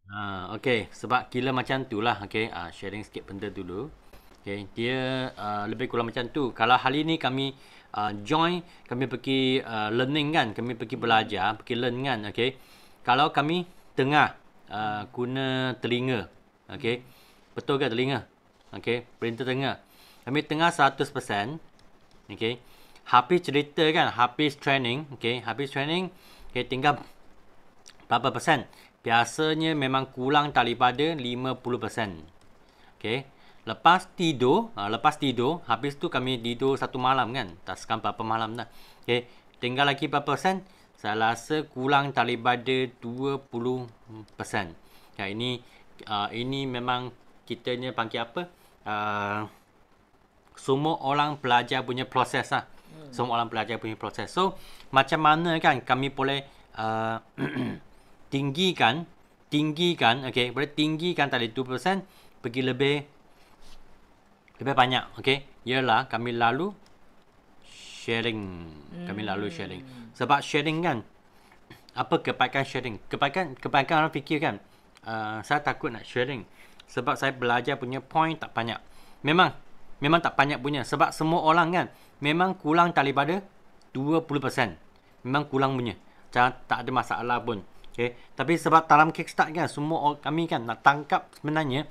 Okey, sebab kira macam tu lah, okey, sharing sikit benda dulu. Okey, dia lebih kurang macam tu. Kalau hari ni kami join, kami pergi learning kan, kami pergi belajar, pergi learn kan, okey. Kalau kami tengah guna telinga, okey. Betul ke telinga? Okey, printer tengah. Kami tengah 100%, okey. Habis cerita kan, habis training, okey, habis training, okey, tinggal berapa persen? Biasanya memang kurang daripada 50%. Okey. Lepas tidur, habis tu kami tidur satu malam kan. Tak sekarang berapa malam dah. Okey. Tinggal lagi berapa persen? Saya rasa kurang daripada 20%. Ya, ini memang kitanya panggil apa? Semua orang belajar punya proses lah. Semua orang belajar punya proses. So, macam mana kan kami boleh tinggikan, okey, boleh tinggikan tadi 2% pergi lebih banyak, okey. Ialah kami lalu sharing. Kami lalu sharing. Sebab sharing kan, apa kebaikan sharing? Kebaikan orang fikir kan, saya takut nak sharing. Sebab saya belajar punya point tak banyak. Memang tak banyak punya. Sebab semua orang kan, memang kurang daripada 20%. Memang kurang punya. Tak ada masalah pun. Okay. Tapi sebab dalam Kickstart kan, semua kami kan nak tangkap sebenarnya,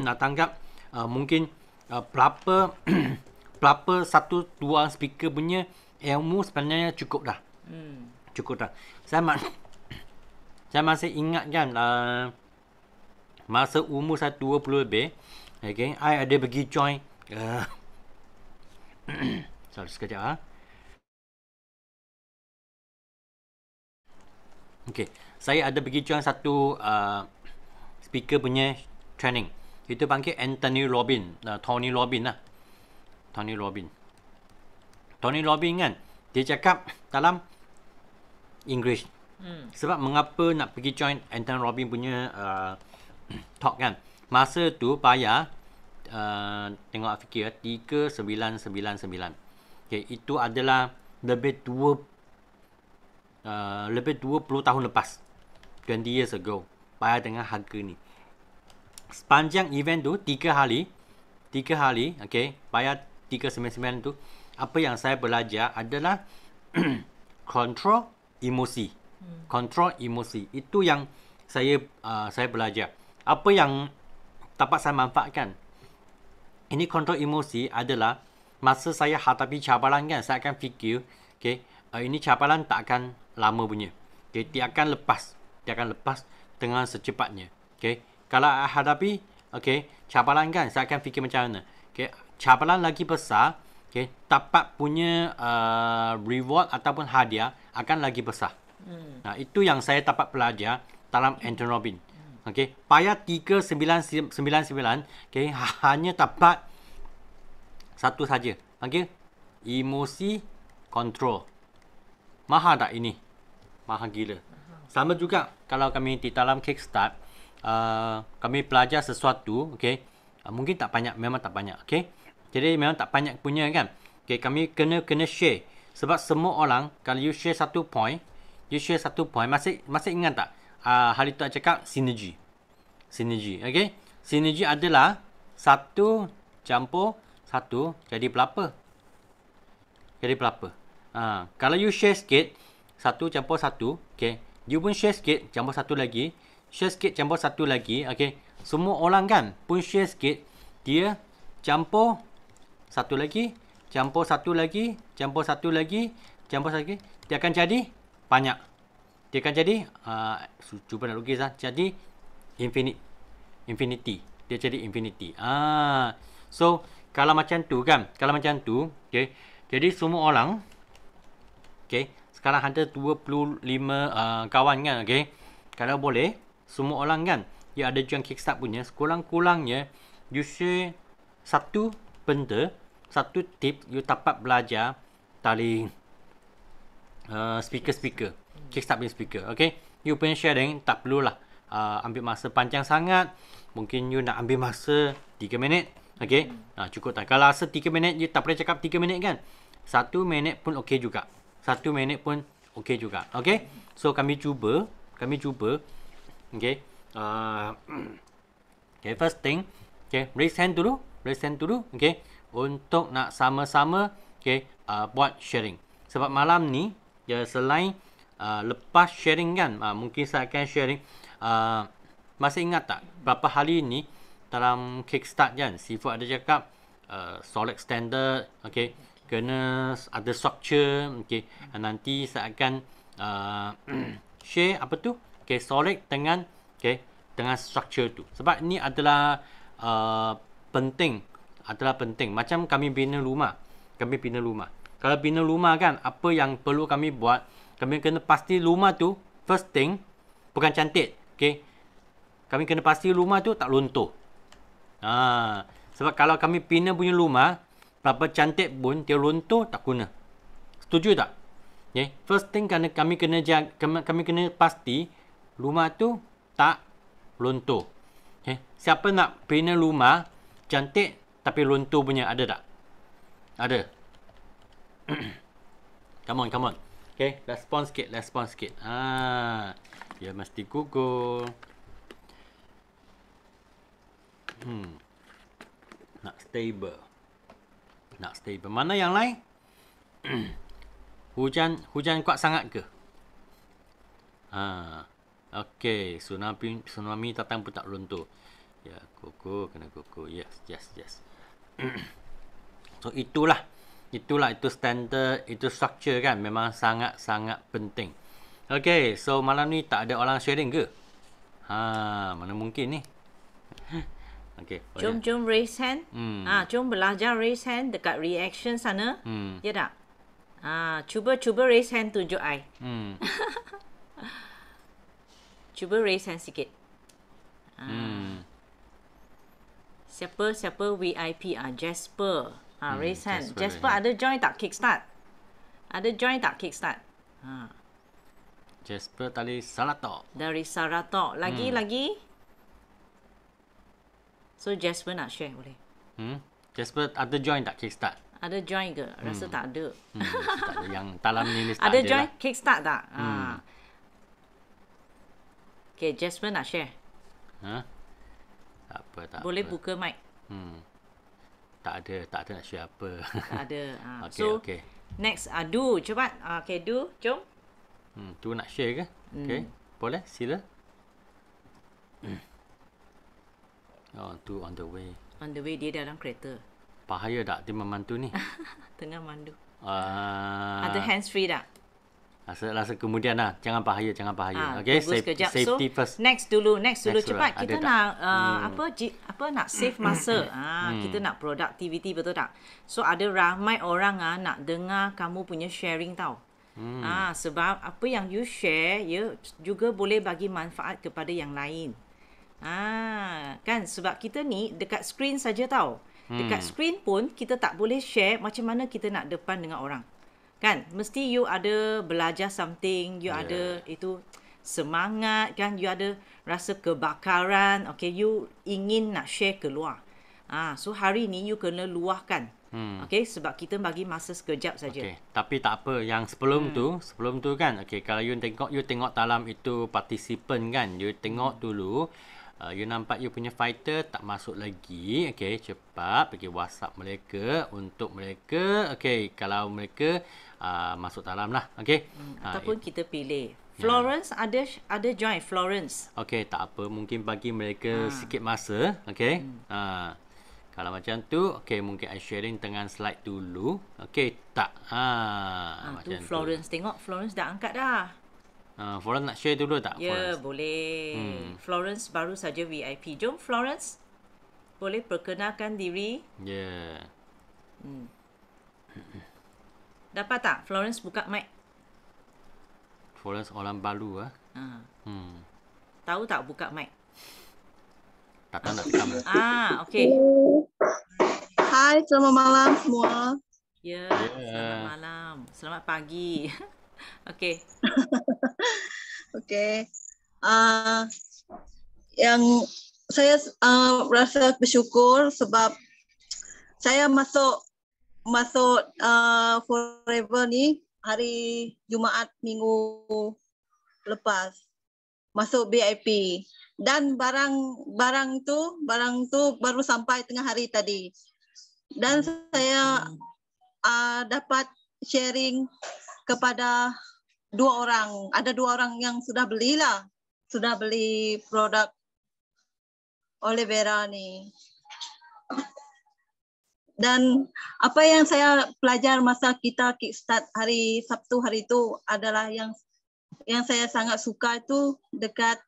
nak tangkap mungkin berapa berapa satu dua speaker punya ilmu sebenarnya cukup dah. Cukup dah. Saya masih ingat kan, masa umur saya 20 lebih, okay, I ada pergi join sorry sekejap Okay, saya ada pergi join satu speaker punya training. Itu panggil Anthony Robin, Tony Robin lah. Tony Robin kan, dia cakap dalam English. Sebab mengapa nak pergi join Anthony Robin punya talk kan? Masa tu bayar tengok fikir 3999. Okay, itu adalah lebih 20 tahun lepas. 20 years ago. Bayar dengan harga ni. Sepanjang event tu 3 hari, okay, bayar 399 tu, apa yang saya belajar adalah control emosi. Control emosi. Itu yang saya belajar. Apa yang dapat saya manfaatkan? Ini control emosi adalah masa saya hadapi cabaran kan, saya akan fikir, okay, ini cabaran tak akan lama punya. Okay, dia akan lepas dengan secepatnya. Okay, kalau hadapi cabaran kan, saya akan fikir macam mana. Okay, cabaran lagi besar, okay, dapat punya reward ataupun hadiah akan lagi besar. Nah, itu yang saya dapat belajar dalam Anthony Robin. Okay, bayar 3999, okay, hanya dapat satu saja. Okay, emosi control. Mahal tak ini? Mahal gila. Sama juga kalau kami di dalam Kickstart, kami belajar sesuatu, okay, mungkin tak banyak, memang tak banyak, okay. Jadi memang tak banyak punya kan. Okay, kami kena share. Sebab semua orang, kalau you share satu point, masih ingat tak? Hari tu saya cakap sinergi, okay. Sinergi adalah 1 campur 1 jadi berapa? Kalau you share sikit, 1 campur 1, okay, you pun share sikit, campur 1 lagi, share sikit, campur 1 lagi, okay. Semua orang kan pun share sikit, dia campur 1 lagi, campur 1 lagi, campur 1 lagi, campur 1 lagi, dia akan jadi banyak. Dia akan jadi, cuba nak lukis lah, jadi infinity. Dia jadi infinity. So, kalau macam tu kan, okay, jadi semua orang, okay, sekarang ada 25 kawan kan, okay. Kalau boleh, semua orang kan, dia ada join Kickstart punya, sekurang-kurangnya, you share satu benda, satu tip, you dapat belajar dari speaker. Kickstart punya speaker, okay. You punya sharing, tak perlulah ambil masa panjang sangat. Mungkin you nak ambil masa 3 minit, okay. Cukup tak? Kalau rasa 3 minit, you tak boleh cakap 3 minit kan, 1 minit pun okey juga. 1 minit pun okey juga. Okay. So, kami cuba. Okay. Okay, first thing, okay, raise hand dulu, okay, untuk nak sama-sama, okay, buat sharing. Sebab malam ni, ya, selain lepas sharing kan, mungkin saya akan sharing, masih ingat tak, berapa hari ni, dalam kickstart kan, Seafood ada cakap, solid standard, okay, kena ada structure, okay, nanti saya akan share apa tu, okay, solid dengan, okay, dengan structure tu. Sebab ni adalah penting, macam kami bina rumah, kalau bina rumah kan, apa yang perlu kami buat, kami kena pasti rumah tu, first thing, bukan cantik, okay, kami kena pasti rumah tu tak luntur. Sebab kalau kami bina punya rumah, berapa cantik pun dia luntur, tak guna. Setuju tak? Okay. First thing kami kena pasti rumah tu tak luntur. Okay. Siapa nak bina rumah cantik tapi luntur punya, ada tak? Ada. Come on. Okay, respon sikit. Dia mesti gugur. Nak stable. Mana yang lain? Hujan kuat sangat ke? Okey, tsunami datang pun tak luntur. Ya, kena gugur. Yes. So itu standard, itu structure kan, memang sangat penting. Okey, so malam ni tak ada orang sharing ke? Mana mungkin ni? Okey. Jom raise hand. Jom belajar raise hand dekat reaction sana. Ya tak? Cuba raise hand tunjuk I. Cuba raise hand sikit. Siapa VIP? Jasper. Raise hand. Jasper ada join tak kickstart? Jasper dari Saratok. Lagi. So Jasper nak share boleh? Jasper ada join tak kickstart? Ada join ke? Rasa tak ada. Tak ada. Yang dalam ni tak ada. Ada join kickstart tak? Okay, Jasper nak share. Tak apa. Boleh buka mic. Tak ada nak share apa. Tak ada. Okay. Next, Du, cepat. Okay, Du, jom. Tu nak share ke? Okay, boleh, sila. Tu on the way. On the way, dia dalam kereta. Bahaya tak dia memandu ni? Tengah mandu. Ada hands free tak? Rasa kemudian lah. Jangan bahaya. Okay, safety first. Next dulu cepat. Kita nak nak save masa. Kita nak productivity, betul tak? So ada ramai orang nak dengar kamu punya sharing tau. Sebab apa yang you share, ya juga boleh bagi manfaat kepada yang lain. Kan sebab kita ni dekat screen saja tau. Dekat screen pun kita tak boleh share macam mana kita nak depan dengan orang. Kan? Mesti you ada belajar something, you ada itu semangat kan, you ada rasa kebakaran, okay, you ingin nak share keluar. So hari ni you kena luahkan. Okay, sebab kita bagi masa sekejap saja. Okay, tapi tak apa. Yang sebelum tu kan, okay, kalau you tengok dalam itu participant kan, you tengok dulu. You nampak you punya fighter tak masuk lagi. Okay, cepat pergi WhatsApp mereka untuk mereka. Okay, kalau mereka masuk dalam lah. Okay. Ataupun kita pilih. Florence ada join Florence. Okay, tak apa. Mungkin bagi mereka sikit masa. Okay. Kalau macam tu, okay, mungkin I sharing dengan slide dulu. Okay, tak. Tu Florence. Tengok Florence dah angkat dah. Florence nak share dulu tak? Ya, boleh. Florence baru saja VIP. Jom Florence. Boleh perkenalkan diri? Ya. Dapat tak? Florence buka mic. Florence orang baru Tahu tak buka mic? Tak tahu nak rekam. Okey. Hai, selamat malam semua. Ya, selamat malam. Selamat pagi. Okey. Okey. Yang saya rasa bersyukur sebab saya masuk Forever ni hari Jumaat minggu lepas. Masuk VIP. Dan barang tu baru sampai tengah hari tadi. Dan saya dapat sharing kepada 2 orang. Ada 2 orang yang sudah beli produk Aloe Vera ni. Dan apa yang saya pelajar masa kita kickstart hari Sabtu hari itu adalah yang saya sangat suka itu dekat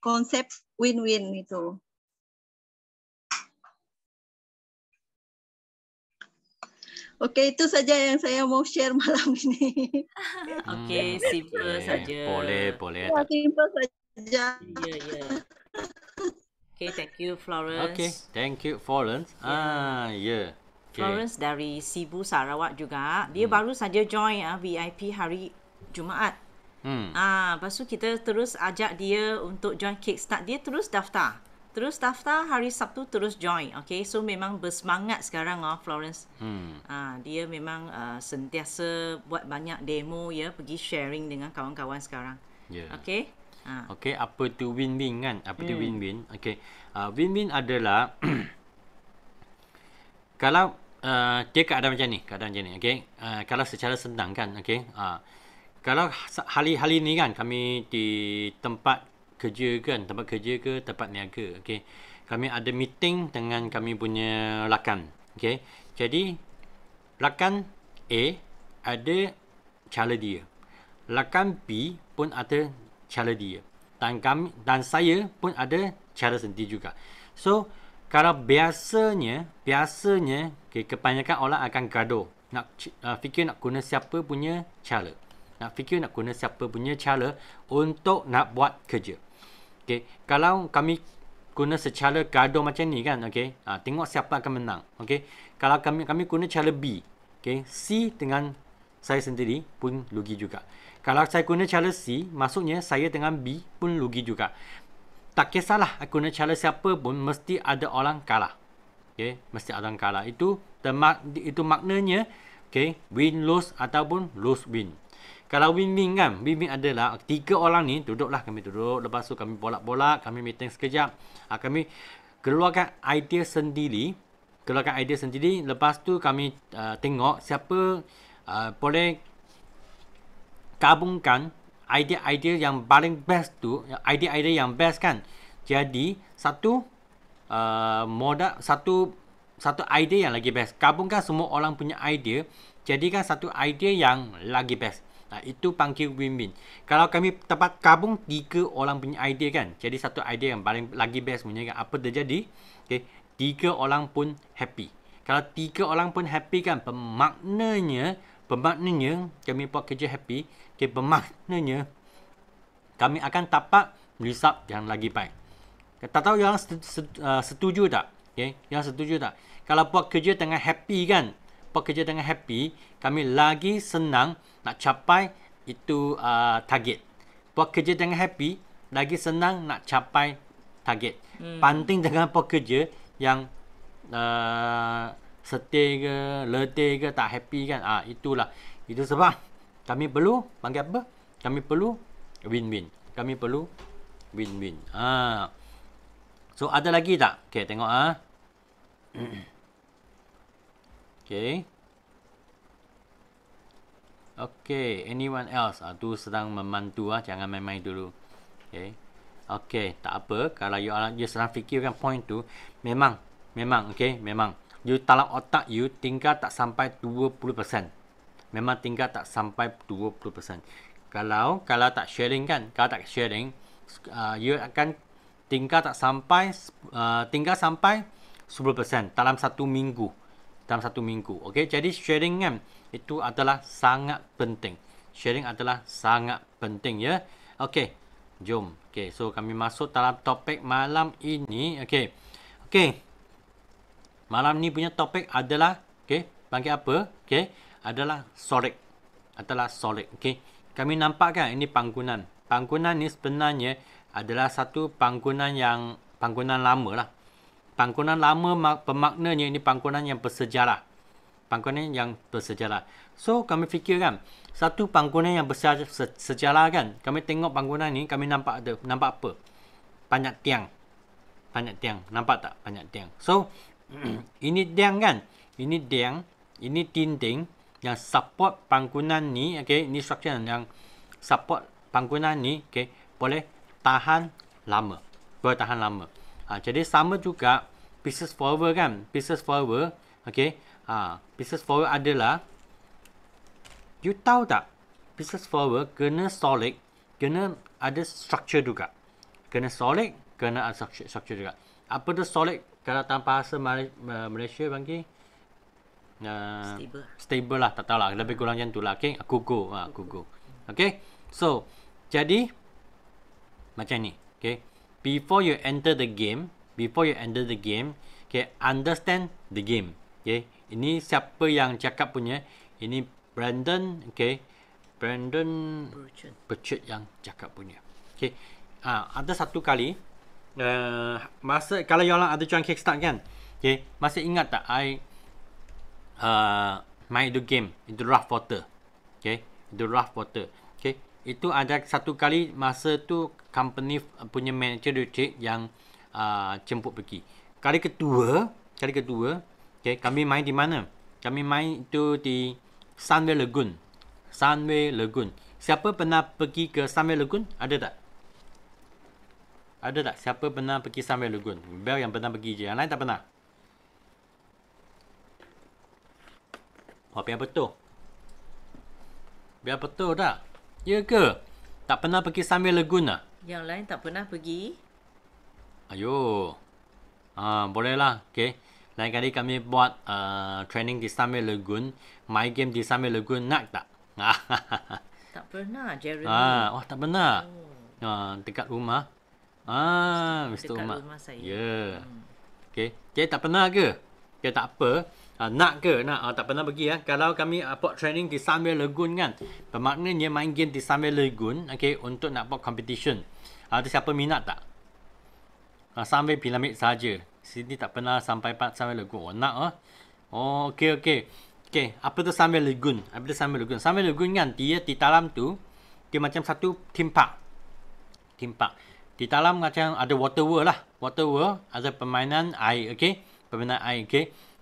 konsep win-win itu. Okey, itu saja yang saya mau share malam ini. Okey, simple saja. Boleh. Simple saja. Ya. Okay, thank you Florence. Okay, thank you Florence. Okay. Florence dari Sibu Sarawak juga. Dia baru saja join VIP hari Jumaat. Lepas tu kita terus ajak dia untuk join Kickstart. Dia terus daftar. Hari Sabtu terus join. Okay, so memang bersemangat sekarang Florence. Dia memang sentiasa buat banyak demo ya, pergi sharing dengan kawan-kawan sekarang. Okay. Okey, apa tu win-win kan? Apa tu win-win? Okey. Win-win adalah kalau dia keadaan macam ni, okey. Kalau secara senang kan, okey. Kalau hari ni kan kami di tempat kerja ke tempat niaga, okey. Kami ada meeting dengan kami punya rakan, okey. Jadi rakan A ada cara dia. Rakan B pun ada cara dia, dan saya pun ada cara sendiri juga. So kalau biasanya kebanyakan orang akan gaduh, nak fikir nak guna siapa punya cara, untuk nak buat kerja. Okay, kalau kami guna secara gaduh macam ni kan, okay, tengok siapa akan menang. Okay, kalau kami guna cara B, okay, C dengan saya sendiri pun rugi juga. Kalau saya guna cara C, maksudnya saya dengan B pun rugi juga. Tak kisahlah guna cara siapa pun, mesti ada orang kalah. Okay, mesti ada orang kalah. Itu maknanya, okay, win-lose ataupun lose-win. Kalau win-win kan, win-win adalah 3 orang ni kami duduk, lepas tu kami bolak-bolak, kami meeting sekejap, kami keluarkan idea sendiri, lepas tu kami tengok siapa boleh gabungkan idea-idea yang paling best tu, idea-idea yang best kan. Jadi satu idea yang lagi best. Gabungkan semua orang punya idea, jadikan satu idea yang lagi best. Itu panggil win-win. Kalau kami dapat gabung 3 orang punya idea kan, jadi satu idea yang paling lagi best punya kan, apa terjadi? Okay, 3 orang pun happy. Kalau 3 orang pun happy kan, bermaknanya kami buat kerja happy. Okay, bermaknanya kami akan dapat result yang lagi baik. Tak tahu yang setuju tak? Okay, yang setuju tak? Kalau buat kerja dengan happy kan, kami lagi senang nak capai itu target. Buat kerja dengan happy, lagi senang nak capai target. Banding dengan buat kerja yang setir ke, letih ke, tak happy kan. Itulah. Itu sebab kami perlu panggil apa? Kami perlu win-win. So ada lagi tak? Okay, tengok Okay, anyone else? Tu sedang membantu jangan main-main dulu. Okay, tak apa. Kalau you sedang fikirkan point tu, memang, you dalam otak you tinggal tak sampai 20%. Memang tinggal tak sampai 20%. Kalau tak sharing kan, you akan tinggal sampai 10% dalam satu minggu. Okay, jadi sharing kan, itu adalah sangat penting. Ya. Okay, jom. Okay, so kami masuk dalam topik malam ini. Okay. Malam ni punya topik adalah, panggil apa? Adalah solid. Okay. Kami nampak kan ini bangunan. Bangunan ni sebenarnya adalah satu bangunan lama lah. Bangunan lama bermaknanya ini bangunan yang bersejarah. pangkunan yang bersejarah. So kami fikir kan, satu pangkunan yang bersejarah kan, kami tengok pangkunan ni, kami nampak apa? Banyak tiang. Nampak tak? Banyak tiang. So ini tiang kan, ini dinding yang support pangkunan ni, okay, ini structure yang support pangkunan ni, okay, boleh tahan lama. Jadi sama juga pieces forward kan, okay, pieces forward adalah, you tahu tak, pieces forward kena solid, kena ada structure juga. Kena solid, kena ada structure juga. Apa tu solid? Kalau tanpa bahasa Malaysia panggil stable lah, tak tahu lah, lebih kurang macam tu lah. Okay, kukuh. Okay, so jadi macam ni. Okay, before you enter the game, okay, understand the game. Okay, ini siapa yang cakap punya? Ini Brandon, okay, Brandon Burchard yang cakap punya. Okay, ada satu kali, masa kalau you orang ada join Kickstart kan, okay, masih ingat tak I main itu game, itu Rough Water, okay, okay, itu ada satu kali masa tu company punya manager Richard yang jemput pergi. Kali kedua, okay, kami main di mana? Kami main itu di Sunway Lagoon. Siapa pernah pergi ke Sunway Lagoon? Ada tak? Siapa pernah pergi Sunway Lagoon? Bel yang pernah pergi je. Yang lain tak pernah. Biar betul tak? Ya ke? Tak pernah pergi Sunway Lagoon lah? Yang lain tak pernah pergi. Ayo. Boleh lah. Okay. Lain kali kami buat training di Sunway Lagoon. My game di Sunway Lagoon. Nak tak? Tak pernah, Jeremy. Tak pernah. Dekat rumah. Mr. Dekat rumah saya. Ya. Okay. Okay, tak pernah ke? Okay, tak apa. Nak ke? Tak pernah pergi ya. Kalau kami buat training di Sunway Lagoon kan, bermaknanya main game di Sunway Lagoon, okay, untuk nak buat competition. Ada siapa minat tak? Sunway Pyramid saja. Sini tak pernah sampai Sunway Lagoon. Nak okey. Okay, apa tu Sunway Lagoon? Sunway Lagoon kan, dia di dalam tu, dia macam satu theme park. Di dalam macam ada water world lah. Ada permainan air, okay?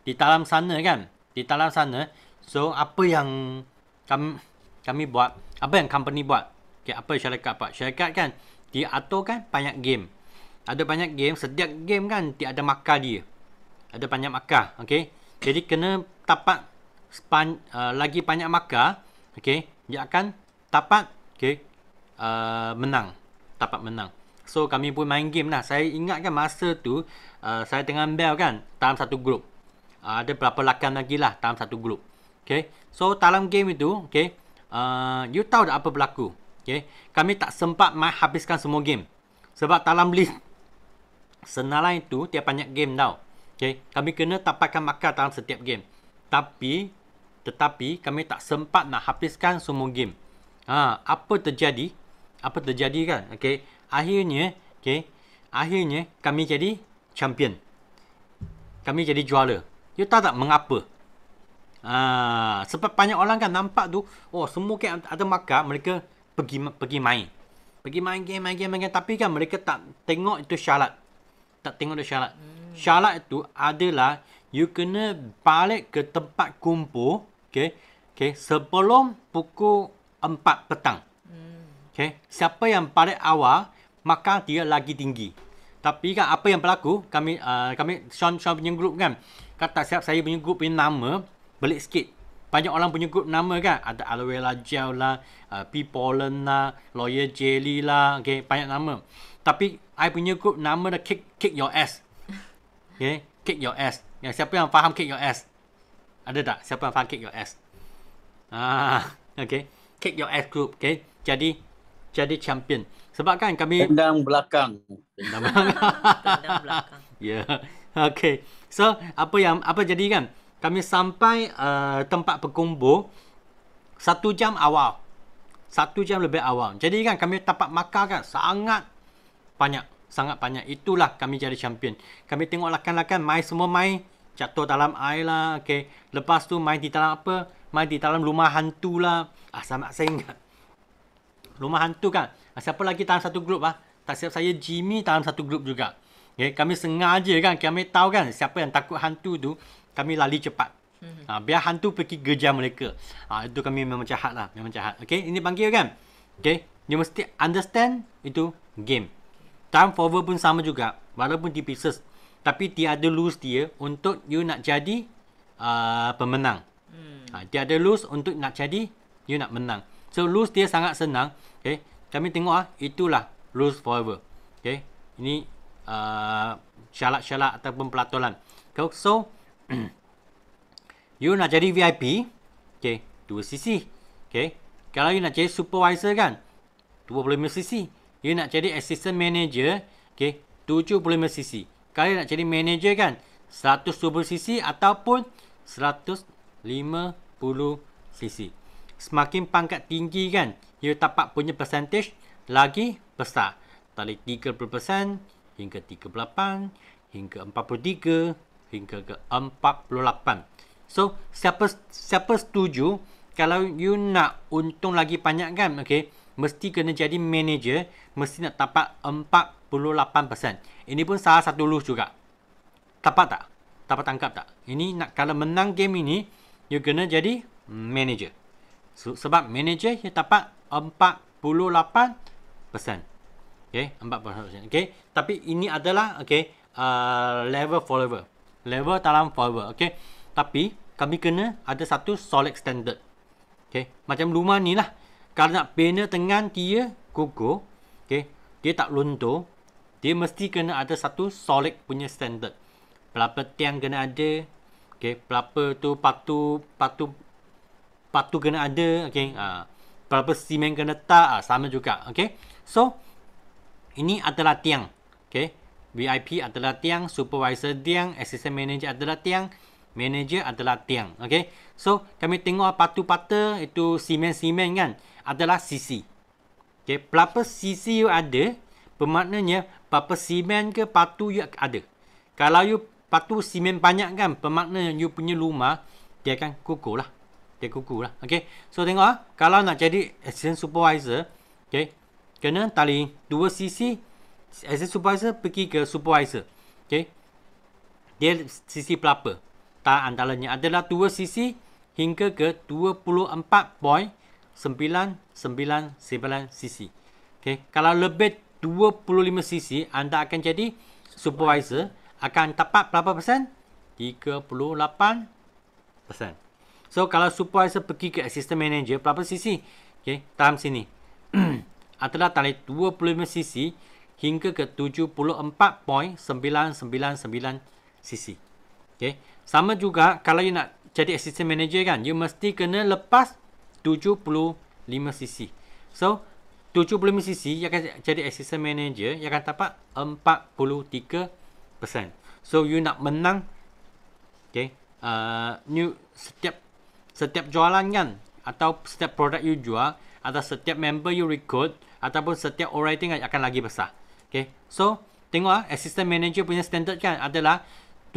Di dalam sana kan, so apa yang kami buat, apa yang company buat, okay, apa syarikat buat? Syarikat kan, dia aturkan banyak game. Ada banyak game, setiap game kan, dia ada markah dia. Ada banyak markah, okay? Jadi kena dapat lagi banyak markah, okay? Dia akan dapat, okay, menang. So kami pun main game lah. Saya ingat kan masa tu, saya dengan Bel kan, dalam satu grup. Ada berapa lakan lagi lah dalam satu grup. Okay. So dalam game itu, okay, you tahu tak apa berlaku? Okay. Kami tak sempat habiskan semua game. Sebab dalam list senarai itu dia banyak game tau. Okay. Kami kena dapatkan markah dalam setiap game. Tetapi kami tak sempat nak habiskan semua game. Apa terjadi kan? Okay. Akhirnya kami jadi champion. Kami jadi juara. You tahu tak mengapa? Sebab banyak orang kan nampak tu, semua kan ada markah, mereka pergi main. Pergi main game, tapi kan mereka tak tengok itu syarat. Syarat itu adalah you kena balik ke tempat kumpul, okay, sebelum pukul 4 petang. Okay, siapa yang balik awal, maka dia lagi tinggi. Tapi kan apa yang berlaku, kami Sean punya group kan, kata siap saya punya group punya nama belik sikit. Banyak orang punya group nama kan, ada aloe vera gel lah, pea pollen lah, lawyer jelly lah, okay, banyak nama. Tapi I punya group nama dah kick your ass. Okay, kick your ass. Yang siapa yang faham kick your ass? Ada tak? Siapa yang faham kick your ass? Okay, kick your ass group. Okay, jadi champion. Sebab kan kami tendang belakang. Ya. Okay. So apa jadi kan? Kami sampai tempat berkumpul 1 jam awal. 1 jam lebih awal. Jadi kan kami dapat markah kan sangat banyak. Itulah kami jadi champion. Kami tengok lakan-lakan semua main jatuh dalam air lah, okey. Lepas tu main di dalam apa? Main di dalam rumah hantu lah. Sama saya ingat. Rumah hantu kan. Siapa lagi dalam satu grup ah? Tak siap saya Jimmy dalam satu grup juga. Okay, kami sengaja kan, kami tahu kan siapa yang takut hantu tu, kami lari cepat. Biar hantu pergi kejar mereka. Itu kami memang jahat lah, memang jahat. Okay, ini panggil kan. Okay, you mesti understand itu game. Time forward pun sama juga, walaupun di pieces. Tapi tiada lose dia untuk you nak jadi pemenang. Tiada lose untuk nak jadi you nak menang. So lose dia sangat senang. Okay, kami tengok itulah lose forever. Okay, ini syarat-syarat ataupun pelaturan. So you nak jadi VIP, okay, 2cc. Okay, kalau you nak jadi supervisor kan, 25cc. You nak jadi assistant manager, okay, 75cc. Kalau you nak jadi manager kan, 120cc ataupun 150cc. Semakin pangkat tinggi kan, you dapat punya percentage lagi besar. Dari 30% hingga 38, hingga 43, hingga ke 48. So, siapa setuju kalau you nak untung lagi banyak kan, okay, mesti kena jadi manager, mesti nak dapat 48%. Ini pun salah satu lose juga. Dapat tak? Dapat tangkap tak? Ini nak kalau menang game ini, you kena jadi manager. Sebab manager you dapat 48%. Okay, 40%. Okay, tapi ini adalah okay, level forever. Level dalam forever. Okay, tapi kami kena ada satu solid standard. Okay, macam rumah ni lah. Kalau nak bina dengan dia kukuh, okay, dia tak luntur, dia mesti kena ada satu solid punya standard. Berapa tiang kena ada, okay, berapa tu patu kena ada, okay, berapa simen kena letak, sama juga, okay. So ini adalah tiang, okay. VIP adalah tiang, supervisor tiang, assistant manager adalah tiang, manager adalah tiang, okay. So kami tengok patu-pata itu simen-simen kan adalah cc, okay. Berapa cc you ada, bermaknanya berapa simen ke patu you ada. Kalau you patu simen banyak kan, bermakna you punya rumah dia akan kukuh lah. Dia kukuh lah. Okay. So tengok kalau nak jadi assistant supervisor, okay, kena tali 2cc, assistant supervisor pergi ke supervisor. Okay. Dia cc berapa? Antaranya adalah 2cc hingga ke 24.999cc. Okay. Kalau lebih 25cc, anda akan jadi supervisor, akan dapat berapa persen? 38%. So, kalau supervisor pergi ke assistant manager, berapa cc? Okay, dalam sini. Adalah dari 25cc hingga ke 74.999cc. Okay. Sama juga, kalau you nak jadi assistant manager kan, you mesti kena lepas 75cc. So, 75cc yang akan jadi assistant manager, yang akan dapat 43%. So, you nak menang, okay, you setiap jualan kan, atau setiap produk you jual, atau setiap member you recruit, ataupun setiap orating akan lagi besar. Okay, so tengok assistant manager punya standard kan adalah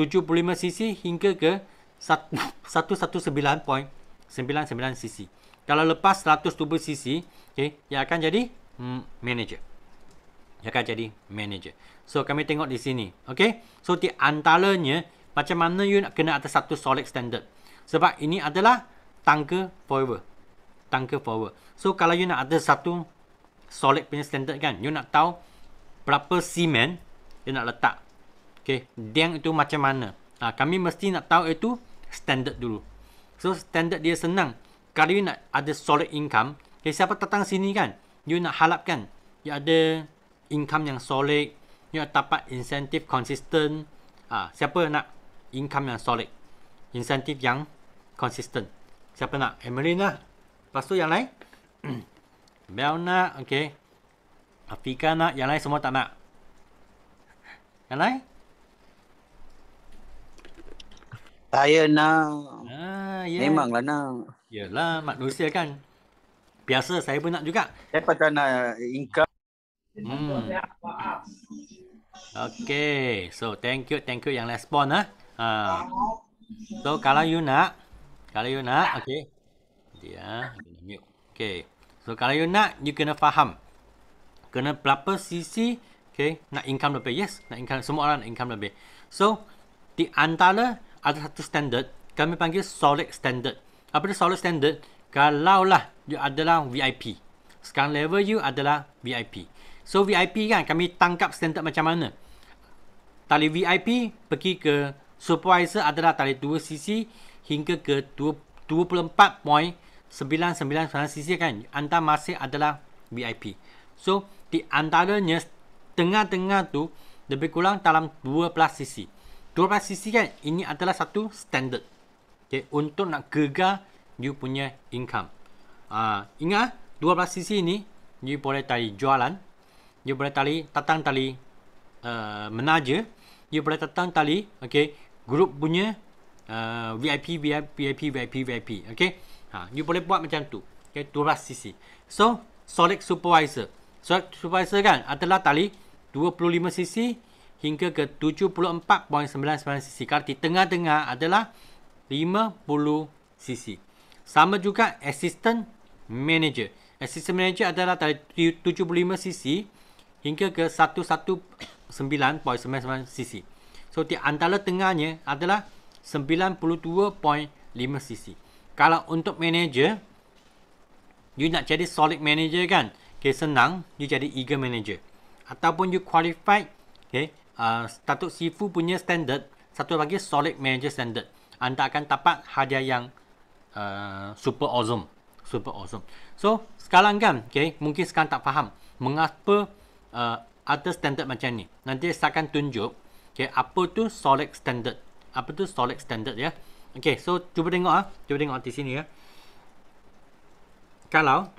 75cc hingga ke 119.99cc. Kalau lepas 120cc, okay, yang akan jadi manager. Yang akan jadi manager. So kami tengok di sini, okay. So di antaranya macam mana you nak kena ada satu solid standard. Sebab ini adalah tangga forever. Tangga forever. So kalau you nak ada satu solid punya standard kan, you nak tahu berapa simen you nak letak. Okay, diang itu macam mana. Kami mesti nak tahu itu standard dulu. So standard dia senang. Kalau you nak ada solid income, okay, siapa datang sini kan, you nak harapkan you ada income yang solid, you nak dapat insentif konsisten. Siapa nak income yang solid, insentif yang konsisten? Siapa nak? Emeline lah. Lepas tu yang lain Bel nak, okay, Afika nak, yang lain semua tak nak. Yang lain? Saya nak. Yeah. Memanglah nak. Yelah, manusia kan. Biasa, saya pun nak juga. Saya patut nak income. Okay, so thank you yang respon . So kalau you nak, okay. Dia kena mute. Okay. So kalau you nak, you kena faham. Kena berapa sisi, okay, nak income lebih. Yes, nak income, semua orang nak income lebih. So, di antara ada satu standard, kami panggil solid standard. Apa itu solid standard? Kalaulah you adalah VIP. Sekarang level you adalah VIP. So, VIP kan, kami tangkap standard macam mana? Tali VIP pergi ke supervisor adalah tali 2 sisi hingga ke 24.999 sisi kan. Anda masih adalah VIP. So, di antaranya tengah-tengah tu lebih kurang dalam 12 sisi. 12 sisi kan, ini adalah satu standard. Okay, untuk nak gegar you punya income. Ingat, 12 sisi ni, you boleh tali jualan, you boleh tatang tali menaja, you boleh tatang tali, okay, grup punya VIP, okay. You boleh buat macam tu. Okay, 12 sisi. So, solid supervisor. Solid supervisor kan adalah tali 25 sisi hingga ke 74.99 sisi. Kalau di tengah-tengah adalah 50 sisi. Sama juga assistant manager. Assistant manager adalah tali 75 sisi hingga ke 119.99 sisi. So, di antara tengahnya adalah 92.5 sisi. Kalau untuk manager, you nak jadi solid manager kan? Okay, senang, you jadi eager manager. Ataupun you qualified, okay, status Sifu punya standard, satu lagi solid manager standard. Anda akan dapat hadiah yang super awesome. Super awesome. So, sekarang kan, okay, mungkin sekarang tak faham mengapa ada standard macam ni. Nanti saya akan tunjuk, okay, apa tu solid standard. Apa tu solid standard ya. Okay, so cuba tengok cuba tengok di sini ya. Kalau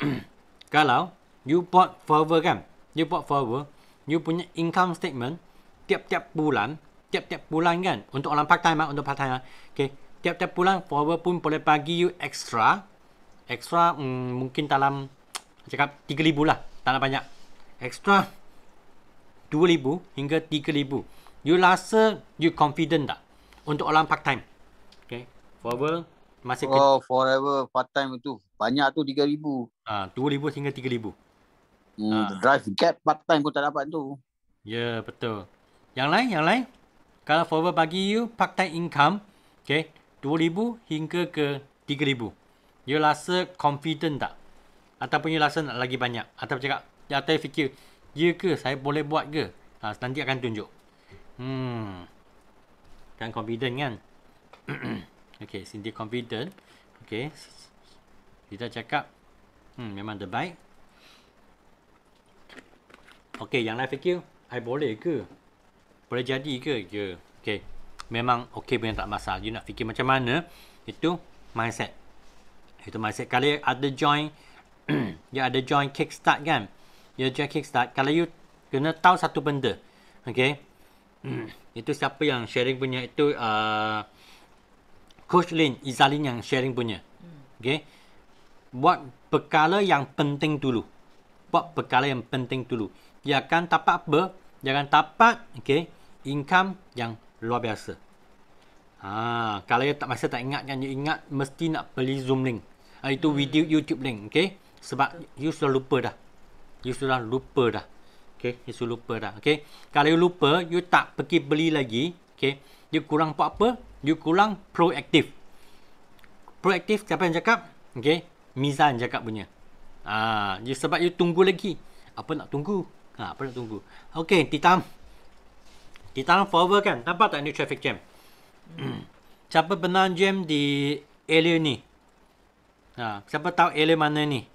you buat forward kan, you punya income statement tiap-tiap bulan kan, untuk orang part time untuk part time. Okay, tiap-tiap bulan forward pun boleh bagi you extra mungkin dalam cakap 3,000 lah, tak nak banyak. Extra 2,000 hingga 3,000. You rasa you confident tak untuk orang part time? Okay, forward masih forever part time itu banyak tu 3,000. 2,000 hingga 3,000. Drive gap part time pun tak dapat tu. Ya, betul. Yang lain. Kalau forward bagi you part time income, okay, 2,000 hingga ke 3,000. You rasa confident tak? Ataupun you rasa nak lagi banyak? Atau cakap, atau fikir, ya ke saya boleh buat ke? Nanti akan tunjuk. Kan confident kan? Okay, Cindy confident. Okay, kita cakap memang terbaik. Okay, yang lain fikir, I boleh ke? Boleh jadi ke? Ya. Okay, memang okay pun tak masalah. You nak fikir macam mana, itu mindset. Itu mindset. Kalau ada join, you ada join Kickstart kan? You join Kickstart, kalau you kena tahu satu benda. Okay, itu siapa yang sharing punya itu, Coach Lin, Izalin yang sharing punya. Okay, buat perkara yang penting dulu. Dia akan dapat apa? Dia akan dapat, okay, income yang luar biasa. Kalau you masih tak ingat kan, you ingat mesti nak beli Zoom link. Itu video YouTube link, okay? Sebab you sudah lupa dah. Okay, you sudah lupa dah. Okay, kalau you lupa, you tak pergi beli lagi, okay? You kurang buat apa? You kurang proaktif. Proaktif siapa yang cakap? Okay, Mizan cakap punya. Sebab you tunggu lagi. Apa nak tunggu? Okay, di dalam forward kan, nampak tak ni traffic jam? Siapa pernah jam di area ni? Siapa tahu area mana ni?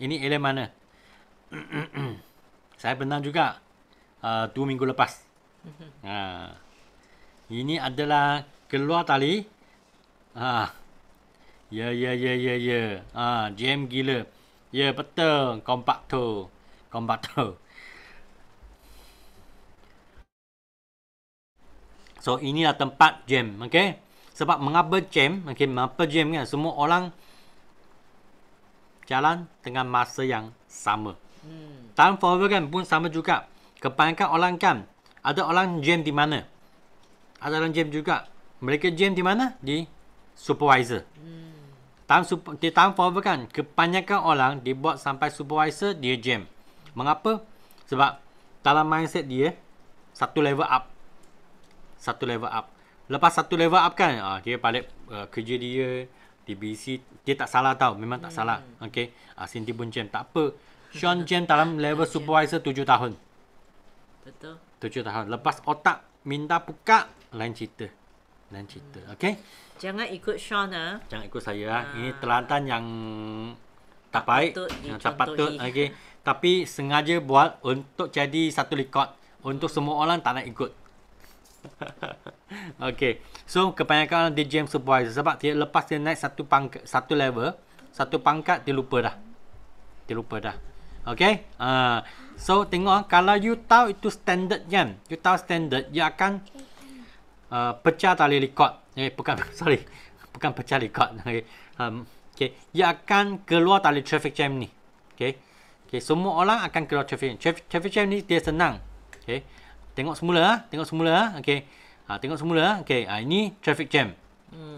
Ini area mana? Saya pernah juga 2 minggu lepas. Ini adalah keluar tali. Ya. Jam gila. Ya, betul. Kompaktor. So, inilah tempat jam. Okay. Sebab mengapa jam? Okay, mengapa jam kan? Semua orang jalan dengan masa yang sama. Dalam forward kan pun sama juga. Kebanyakan orang kan, ada orang jam di mana? ada orang jam juga. Mereka jam di mana? Di supervisor. Di tahun forward kan, kebanyakan orang dia buat sampai supervisor, dia jam. Mengapa? Sebab dalam mindset dia, satu level up. Lepas satu level up kan, dia balik kerja dia, dia busy. Dia tak salah tau, memang tak salah. Okay, Cindy pun jam, tak apa. Sean jam dalam level supervisor 7 tahun. Betul. 7 tahun. Lepas otak minta buka, lain cerita. Okay? Jangan ikut Sean Jangan ikut saya. Ini teladan yang tak baik. Yang tak patut. Okay. Tapi sengaja buat untuk jadi satu rekod. Untuk semua orang tak nak ikut. Okay. So, kebanyakan orang dia jam supervisor. Sebab dia lepas dia naik satu level, satu pangkat, dia lupa dah. Okay. So, tengok. Kalau you tahu itu standard kan. You tahu standard, you akan pecah tali rekod. Bukan pecah rekod. Okay. You akan keluar tali traffic jam ni. Okay. Semua orang akan keluar traffic jam ni dia senang. Okay. Tengok semula. Okay. Tengok semula. Okay. Ini traffic jam.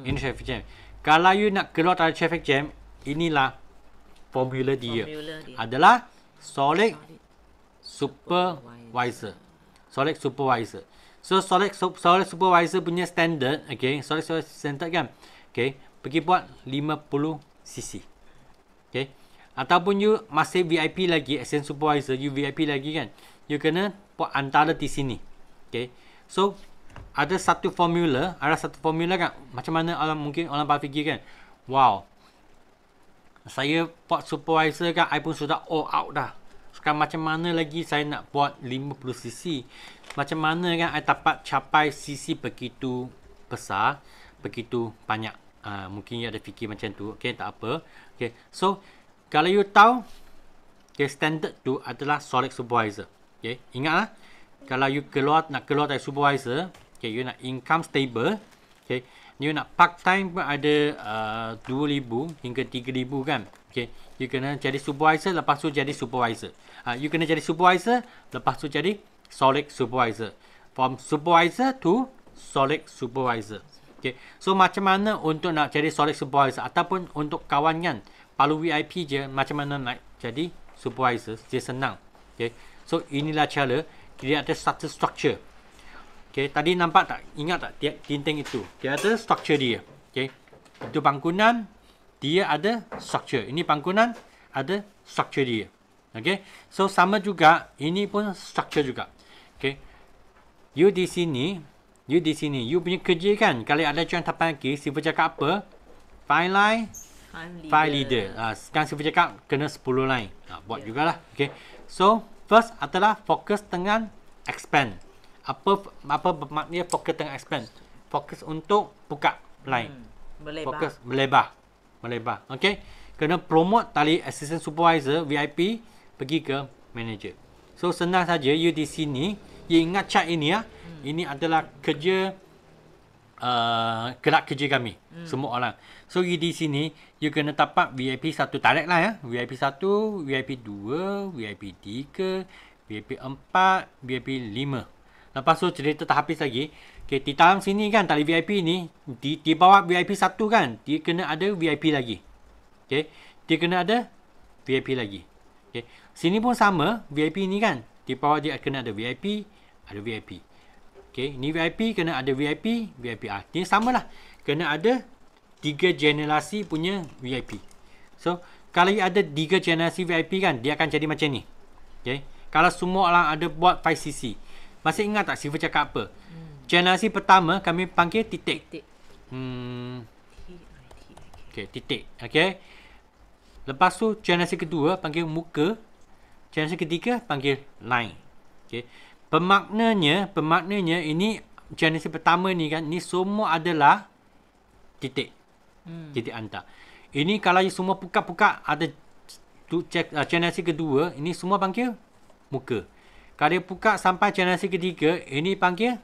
Ini traffic jam. Kalau you nak keluar tali traffic jam, inilah formula dia. Adalah solid supervisor. So solid supervisor punya standard, okay, solid supervisor standard kan, okay, pergi buat 50 cc, okay. Ataupun you masih VIP lagi, assistant supervisor, you VIP lagi kan, you kena buat antara di sini, okay. So ada satu formula kan, macam mana mungkin orang berfikir kan, wow, saya buat supervisor kan, I pun sudah all out dah. Sekarang macam mana lagi saya nak buat 50 cc? Macam mana kan I dapat capai cc begitu besar, begitu banyak? Mungkin you ada fikir macam tu. Okay, tak apa. Okay, so kalau you tahu, okay, standard tu adalah solid supervisor. Okay, ingatlah, kalau you nak keluar dari supervisor, okay, you nak income stable, okay, you nak part time pun ada 2,000 hingga 3,000 kan. Okay, you kena jadi supervisor, lepas tu jadi supervisor. You kena jadi supervisor, lepas tu jadi solid supervisor. From supervisor to solid supervisor. Okay, so macam mana untuk nak jadi solid supervisor, ataupun untuk kawan kan, perlu VIP je, macam mana nak jadi supervisor, dia senang. Okay, so inilah cara, dia ada satu structure. Okay, tadi nampak tak? Ingat tak dinding itu? Dia ada structure dia. Okay, itu bangunan, dia ada structure. Ini bangunan, ada structure dia. Okay, so sama juga, ini pun structure juga. Okay, you di sini, you punya kerja kan, kalau ada join tapan lagi, sifar cakap apa? File leader. Sekarang sifar cakap kena 10 line. Buat jugalah. Okay, so first adalah fokus dengan expand. Apa maknanya fokus dengan expand? Fokus untuk buka line. Fokus melebar. Okay, kena promote tali assistant supervisor VIP pergi ke manager. So senang saja, you di sini, you ingat chat ini ya. Ini adalah kerja gerak kerja kami, semua orang. So you di sini, you kena dapat VIP 1 tarik lah ya. VIP 1, VIP 2, VIP 3, VIP 4, VIP 5. Lepas tu cerita tak habis lagi. Okay, di dalam sini kan tali VIP ni, di bawah VIP 1 kan, dia kena ada VIP lagi. Okay, dia kena ada VIP lagi. Okay, sini pun sama, VIP ni kan, di bawah dia kena ada VIP, ada VIP. Okay, ni VIP kena ada VIP, VIP. Ni samalah, kena ada 3 generasi punya VIP. So, kalau ada 3 generasi VIP kan, dia akan jadi macam ni. Okay, kalau semua orang ada buat 5cc, masih ingat tak sifar cakap apa? Generasi pertama kami panggil titik. Okay, titik. Okay. Lepas tu generasi kedua panggil muka. Generasi ketiga panggil line. Okay. Bermaknanya ini generasi pertama ni kan, ni semua adalah titik. Titik hantar. Ini kalau semua pukat-pukat ada generasi kedua, ini semua panggil muka. Kalau dia pukat sampai generasi ketiga, ini panggil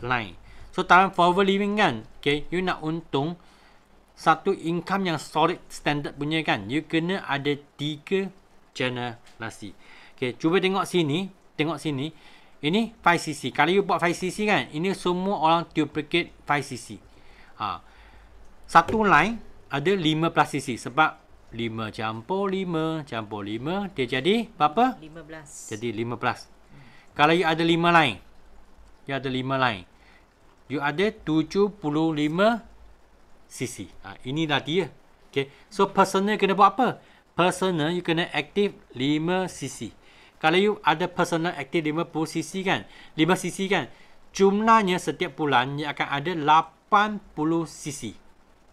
line. So dalam forward living kan, okay, you nak untung satu income yang solid standard punya kan, you kena ada 3 generasi. Okay, cuba tengok sini. Ini 5cc. Kalau you buat 5cc kan, ini semua orang duplicate 5cc. Satu line ada 15cc sebab 5 campur 5 campur 5 dia jadi berapa? 15. Jadi 15. Kalau you ada 5 line. You ada 5 line. You ada 75cc. Inilah dia. Okay. So personal kena buat apa? Personal you kena aktif 5cc. Kalau you ada personal aktif 50cc kan, 5cc kan, jumlahnya setiap bulan you akan ada 80cc.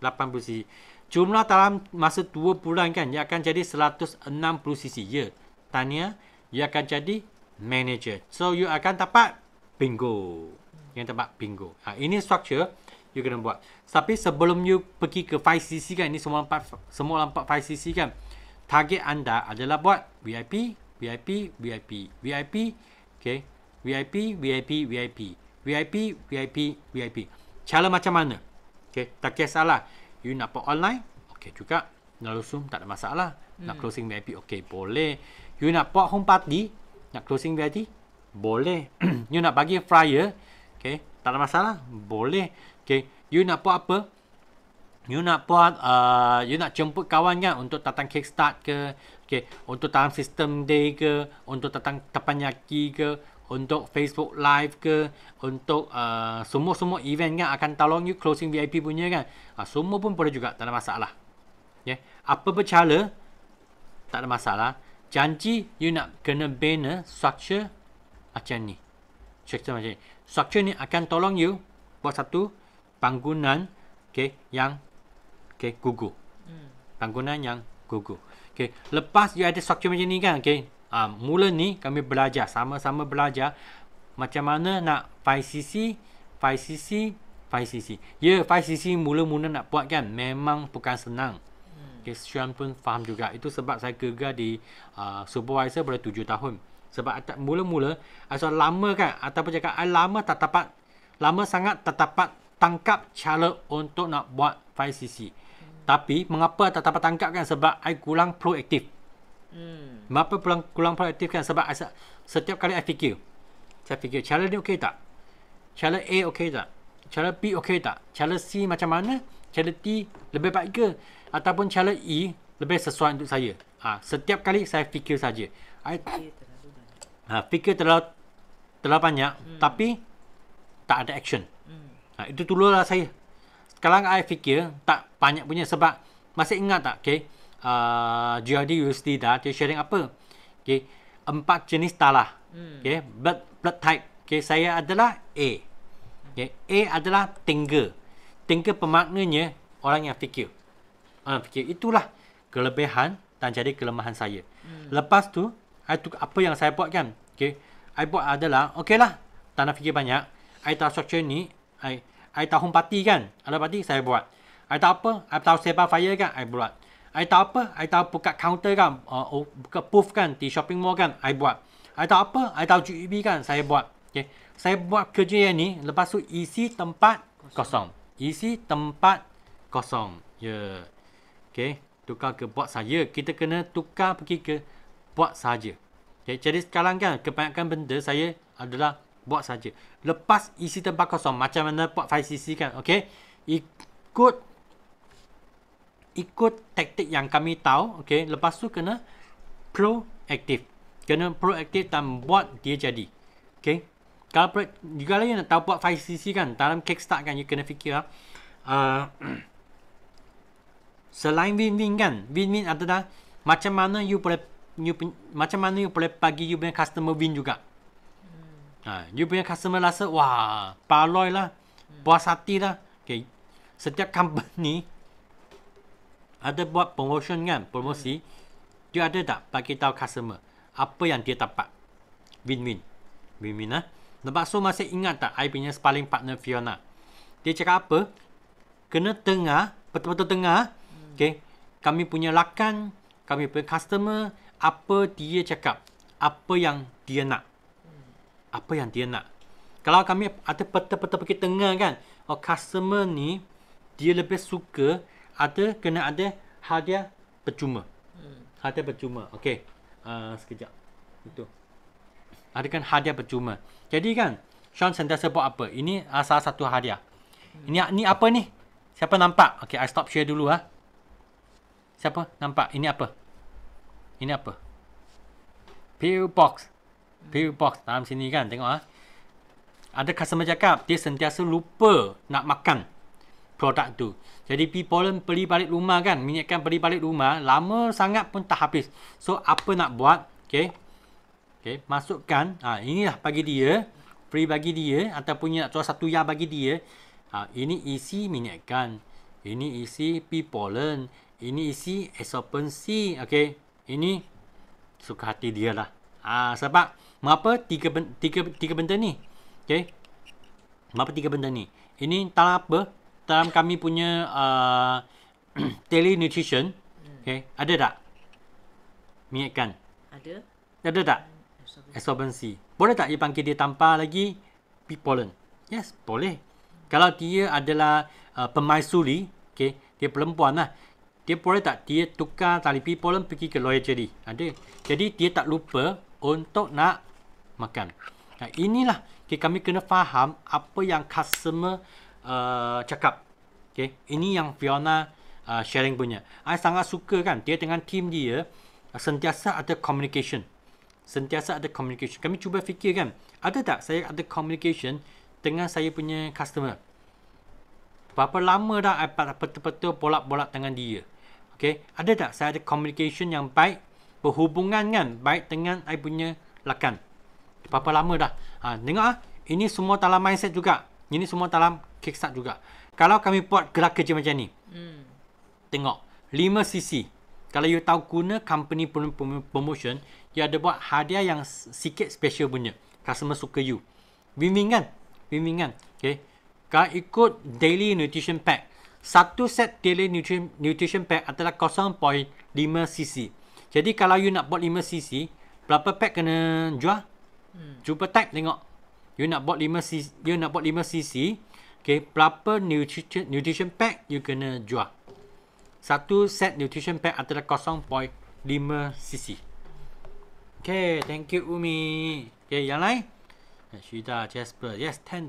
80cc. Jumlah dalam masa 2 bulan kan, you akan jadi 160cc. Ya, tahniah, you akan jadi manager. So you akan dapat bingo. Yang dapat bingo. Ini structure you kena buat. Tapi sebelum you pergi ke 5cc kan, ini semua 5cc kan, target anda adalah buat VIP, VIP, VIP, VIP, okay, VIP, VIP, VIP, VIP, VIP, VIP. Cara macam mana? Okay, tak kisahlah. You nak buat online, okay juga. Nak Zoom, tak ada masalah. Nak closing VIP, okay, boleh. You nak buat home party, nak closing VIP, boleh. You nak bagi flyer, okay, tak ada masalah, boleh. Okay, you nak buat apa? You nak buat, you nak jemput kawan kan untuk datang kickstart ke, okay, untuk datang system day ke, untuk datang teppanyaki ke, untuk Facebook live ke, untuk semua event kan akan tolong you closing VIP punya kan. Semua pun boleh juga, tak ada masalah. Yeah. Apa bercara, tak ada masalah. Janji you nak kena banner structure macam ni. Structure macam ni. Structure ni akan tolong you buat satu bangunan, okay, yang okay, gugur. Bangunan yang gugur. Okay. Lepas you ada structure macam ni kan, okay. Mula ni kami belajar, sama-sama belajar macam mana nak 5cc, 5cc, 5cc. Ya, 5cc mula-mula nak buat kan, memang bukan senang. Okay, Sean pun faham juga. Itu sebab saya gegar di supervisor boleh 7 tahun. Sebab mula-mula, asal lama kan, ataupun cakap lama tak dapat, lama sangat tak dapat tangkap cara untuk nak buat 5cc. Tapi mengapa tak dapat tangkap kan? Sebab I kurang proaktif. Mengapa kurang proaktif kan? Sebab setiap kali I fikir, saya fikir cara ni okey tak? Cara A okey tak? Cara B okey tak? Cara C macam mana? Cara D lebih baik ke? Ataupun cara E lebih sesuai untuk saya. Setiap kali saya fikir saja. I fikir terlalu banyak, tapi tak ada action. Itu dululah saya. Sekarang I fikir tak banyak punya sebab masih ingat tak, okay? GRD USD dah dia sharing apa? Okay, 4 jenis darah. Okay, blood type. Okay, saya adalah A. Okay, A adalah tinggal. Tinggal bermaknanya orang yang fikir. Orang fikir. Itulah kelebihan dan jadi kelemahan saya. Lepas tu, apa yang saya buat kan? Okay, I buat adalah, okay lah, tak nak fikir banyak. I tahu structure ni, I tahu home party kan? Ada party, saya buat. I tahu apa? I tahu sebar fire kan? I buat. I tahu apa? I tahu buka counter kan? Buka booth kan? Di shopping mall kan? I buat. I tahu apa? I tahu GEB kan? Saya buat. Okay. Saya buat kerja yang ni, lepas tu isi tempat kosong. Isi tempat kosong. Ya. Yeah. Okay. Tukar ke buat saja. Kita kena tukar pergi ke buat saja. Okay. Jadi sekarang kan, kebanyakan benda saya adalah buat saja. Lepas isi tempat kosong, macam mana buat 5cc kan? Okay. Ikut taktik yang kami tahu. Okay. Lepas tu kena proaktif. Kena proaktif dan buat dia jadi. Okay. Kalau juga lagi nak tahu buat 5cc kan, dalam kickstart kan, you kena fikir selain win-win kan, win-win adalah macam mana you boleh bagi you punya customer win juga. You punya customer rasa, wah, paloi lah, puas hati lah. Okay. Setiap company ada buat promotion kan, promosi. You ada tak bagi tahu customer apa yang dia dapat? Win-win. Win-win lah. Lepas tu masih ingat tak I punya sparring partner Fiona? Dia cakap apa? Kena dengar, betul-betul dengar. Okay. Kami punya rakan, kami punya customer, apa dia cakap, apa yang dia nak. Apa yang dia nak. Kalau kami ada betul-betul pergi tengah kan, customer ni dia lebih suka kena ada hadiah percuma. Hadiah percuma. Okey. Sekejap. Itu. adakan hadiah percuma. Jadi kan, Sean sentiasa buat apa? Ini salah satu hadiah. Ini apa ni? Siapa nampak? Okay, I stop share dulu Siapa nampak? Ini apa? Ini apa? PO Box. PO Box dalam sini kan, tengok Ada customer cakap dia sentiasa lupa nak makan produk tu. Jadi people beli balik rumah kan, minyak kan beli balik rumah, lama sangat pun tak habis. So apa nak buat? Okay, masukkan. Inilah bagi dia, free bagi dia, ataupun nak jual 1 yang bagi dia. Ini isi minyak kan, ini isi pea pollen, ini isi absorbency. Okay, ini suka hati dia lah. Sebab mengapa tiga benda ni? Okay, mengapa 3 benda ni? Ini dalam apa? Dalam kami punya daily nutrition. Okay, ada tak minyak kan? Ada tak absorbency? Boleh tak dia panggil dia tanpa lagi pea pollen? Yes, boleh. Kalau dia adalah pemaisuri, okay, dia perempuan lah, dia boleh tak dia tukar tali pea pollen pergi ke Loyal Cherry? Ada. Jadi dia tak lupa untuk nak makan. Inilah kami kena faham apa yang customer cakap. Okay, ini yang Fiona sharing punya. I sangat suka kan, dia dengan team dia sentiasa ada communication. Kami cuba fikir kan, ada tak saya ada communication dengan saya punya customer? Berapa lama dah I betul-betul bolak-bolak dengan dia? Okay, ada tak saya ada communication yang baik, berhubungan kan baik dengan I punya lakan? Berapa lama dah? Tengok ini semua dalam mindset juga. Ini semua dalam kickstart juga. Kalau kami buat gerak kerja macam ni, tengok 5cc. Kalau you tahu guna company promotion, you ada buat hadiah yang sikit special punya. Customer suka you. Win-win kan? Okay. Kalau ikut daily nutrition pack, satu set daily nutrition pack adalah 0.5cc. Jadi kalau you nak buat 5cc, berapa pack kena jual? Cuba type tengok. You nak buat 5cc, okay, berapa nutrition pack you kena jual? Satu set nutrition pack adalah 0.5cc. Okay, thank you Umi. Okay, yang lain? Syida, Jasper. Yes, 10.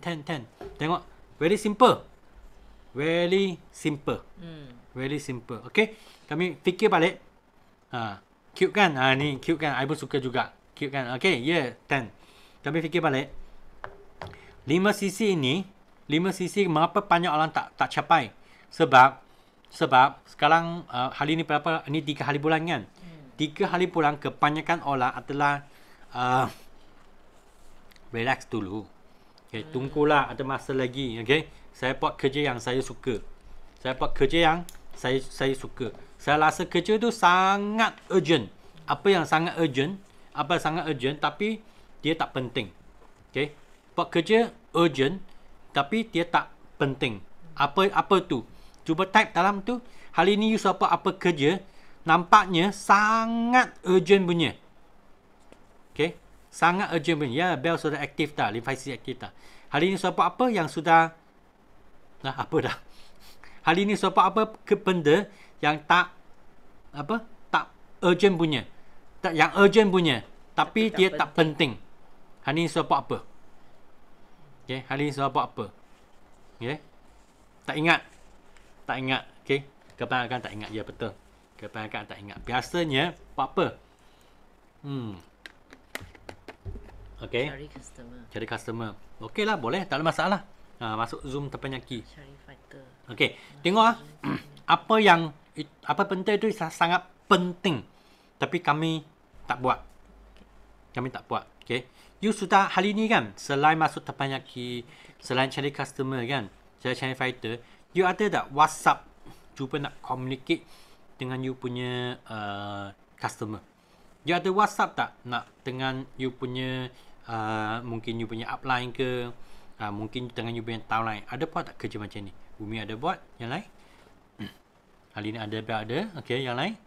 Tengok, very simple. Very simple. Okay, kami fikir balik. Cute kan? Ni cute kan? I pun suka juga. Cute kan? Okay, 10. Kami fikir balik. 5cc ini, 5cc mengapa banyak orang tak capai? Sebab sekarang hari ni berapa? Ini 3 hari bulan kan? 3 hari bulan kebanyakan orang adalah relax dulu. Okay, tunggulah ada masa lagi. Okay, saya buat kerja yang saya suka. Saya rasa kerja tu sangat urgent. Apa yang sangat urgent, tapi dia tak penting. Okay, buat kerja urgent tapi dia tak penting. Apa tu? Cuba type dalam tu. Hari ni you apa kerja nampaknya sangat urgent punya. Okay, sangat urgent punya. Ya, bell sudah aktif dah, device aktif dah. Hari ni apa yang sudah hari ni apa benda yang tak urgent punya. Yang urgent punya tapi dia tak penting. Hari ni apa? Okay, hari ni apa? Okay, tak ingat. Okay, kebanyakan tak ingat. Ya, betul. Kebanyakan tak ingat. Biasanya apa? Okay, cari customer. Okay lah, boleh, tak ada masalah. Masuk Zoom terpenyaki. Okay, tengok apa benda itu sangat penting tapi kami tak buat. Okay, you sudah hari ni kan, selain masuk terpenyaki, selain cari customer kan, cari fighter, you ada tak WhatsApp cuba nak communicate dengan you punya customer? You ada WhatsApp tak nak dengan you punya mungkin you punya upline ke, mungkin dengan you punya downline? Ada buat tak kerja macam ni? Bumi ada buat? Yang lain? Hari ni ada. Okay, yang lain?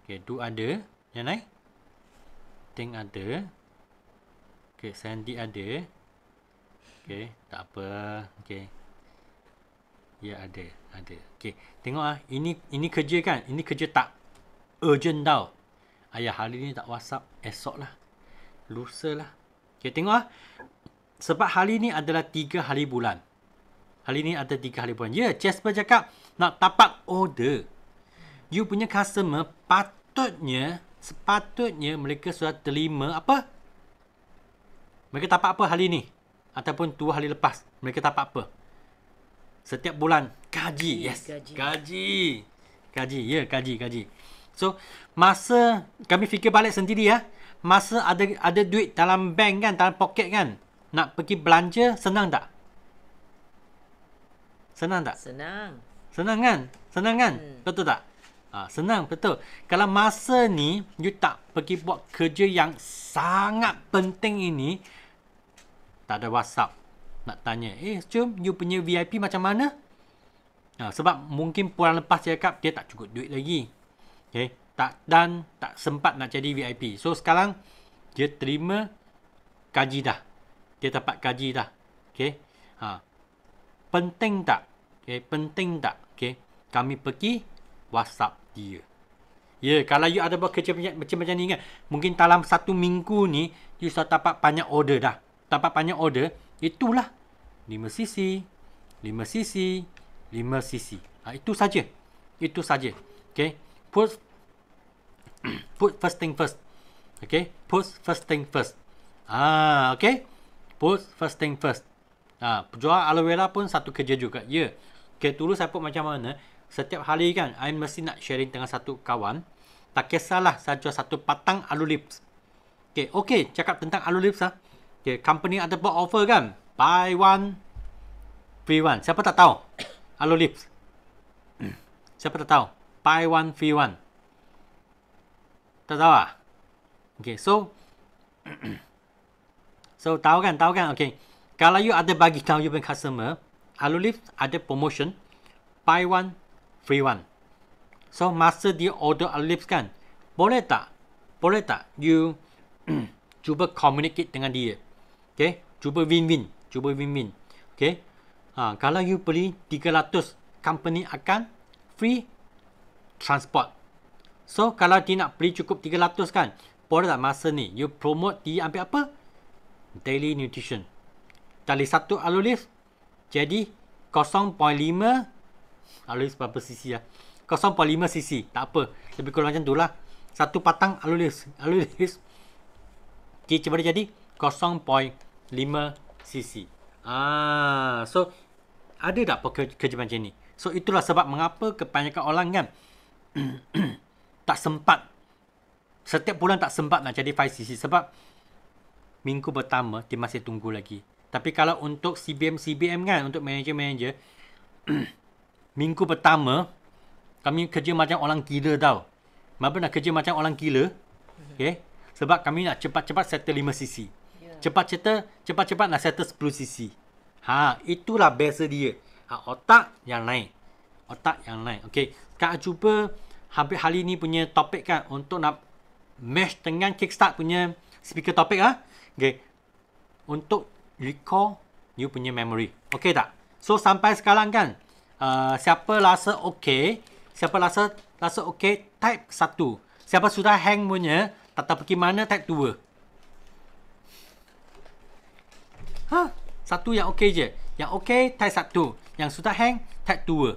Okay, Du ada. Yang lain? Ting ada. Okay, Sandy ada. Okay, tak apa. Okay. Ya, ada. Okay, tengok ini kerja kan? Ini kerja tak urgent tau. Ayah hari ni tak WhatsApp, esok lah, lusa lah. Okay, tengok ah. Sebab hari ni adalah 3 hari bulan. Hari ni ada 3 hari bulan. Ya, Jasper cakap nak dapat order. You punya customer sepatutnya mereka sudah terima apa? Mereka dapat apa hari ni? Ataupun 2 hari lepas. Mereka dapat apa? Setiap bulan. Gaji. Yes. Gaji. Ya, gaji. So, masa kami fikir balik sendiri ya. Masa ada duit dalam bank kan, dalam poket kan. Nak pergi belanja, senang tak? Senang kan? Betul tak? Senang, betul. Kalau masa ni, you tak pergi buat kerja yang sangat penting ini, tak ada WhatsApp. Nak tanya, jom, you punya VIP macam mana? Sebab mungkin bulan lepas dia cakap, dia tak cukup duit lagi. Okay? Tak sempat nak jadi VIP. So, sekarang, dia terima gaji dah. Dia dapat gaji dah. Okay? Penting tak? Okay? Penting tak? Okay? Kami pergi WhatsApp dia. Ya, kalau you ada buat kerja macam ni kan, mungkin dalam 1 minggu ni, you sudah dapat banyak order dah. Dapat banyak order, itulah 5cc, 5cc, 5cc. Itu saja. Okay? Put first thing first. Okay? Put first thing first. Okay? Put first thing first. Jual aloe vera pun satu kerja juga. Ya. Okay, dulu saya put macam mana. Setiap hari kan, I mesti nak sharing dengan satu kawan. Tak kisahlah saya jual satu patang aloe lips. Okay, cakap tentang aloe lips lah. Okay, company ada buat offer kan. Buy one, free one. Siapa tak tahu? Aloe lips. Siapa tak tahu? Buy one, free one. Tak tahu ah? Okay, so tahu kan? Okay. Kalau you ada bagi tahu you punya customer, aloe lips ada promotion, buy one, free one. So, masa dia order aloe lips kan, boleh tak you cuba communicate dengan dia. Okay, cuba win-win. Okay, kalau you beli 300, company akan free transport. So, kalau dia nak beli cukup 300 kan, boleh tak masa ni you promote dia ambil apa? Daily nutrition. Dari satu aloe lips jadi 0.5 aloe lips berapa cc lah? 0.5 cc. Tak apa. Lebih kurang macam tu lah. Satu patang aloe lips boleh jadi 0.5 cc. So ada tak kerja macam ni? So itulah sebab mengapa kebanyakan orang kan tak sempat. Setiap bulan tak sempat nak jadi 5cc sebab minggu pertama dia masih tunggu lagi. Tapi kalau untuk CBM kan, untuk manager minggu pertama kami kerja macam orang gila tau. Kenapa nak kerja macam orang gila? Okay? Sebab kami nak cepat-cepat settle 5cc. Cepat-cepat nak settle 10cc. Itulah biasa dia. Otak yang lain. Okay. Kak cuba hampir hari ni punya topik kan untuk nak match dengan Kickstart punya speaker topik Okay. Untuk recall you punya memory. Okay tak? So sampai sekarang kan, siapa rasa okay, type 1. Siapa sudah hang punya, tak tahu pergi mana, type 2. Satu yang okay je. Yang okay, type 1. Yang sudah hang, type 2.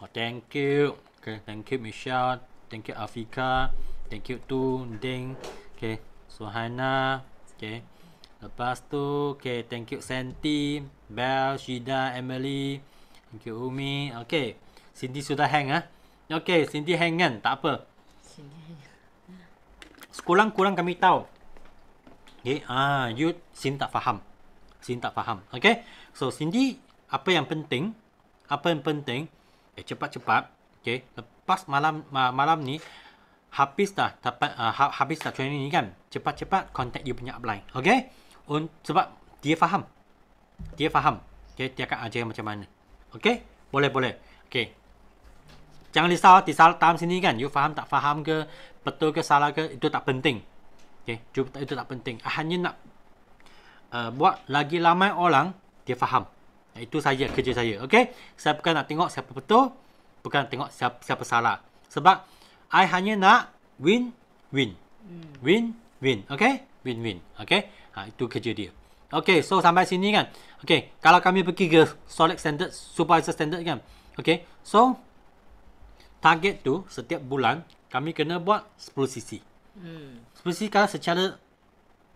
Thank you. Okay, thank you Michelle. Thank you Afika. Thank you tu Ding. Okay, Suhana. Okay. Lepas tu, okay, thank you Santi, Belle, Shida, Emily. Thank you Umi. Okay. Cindy sudah hang Okay, Cindy hang kan? Tak apa. Sekurang-kurang kami tahu. Okay, you Cindy tak faham. Okay. So Cindy, apa yang penting? Cepat-cepat. Okay. Lepas malam ni habis dah training ni kan, cepat-cepat contact you punya upline. Okay. Sebab dia faham. Okay, dia akan ajar macam mana. Okay, boleh. Okay, jangan risau di dalam sini kan, you faham tak faham ke, betul ke salah ke, itu tak penting. Okay, itu tak penting. Hanya nak buat lagi ramai orang dia faham. Itu saja kerja saya. Okay, saya bukan nak tengok siapa betul, bukan tengok siapa salah. Sebab I hanya nak win. Win-win. Okay? Win-win. Okay? Itu kerja dia. Okay, so sampai sini kan. Okay, kalau kami pergi ke Solid Standard, Supervisor Standard kan. Okay, so target tu setiap bulan kami kena buat 10cc. 10cc kalau secara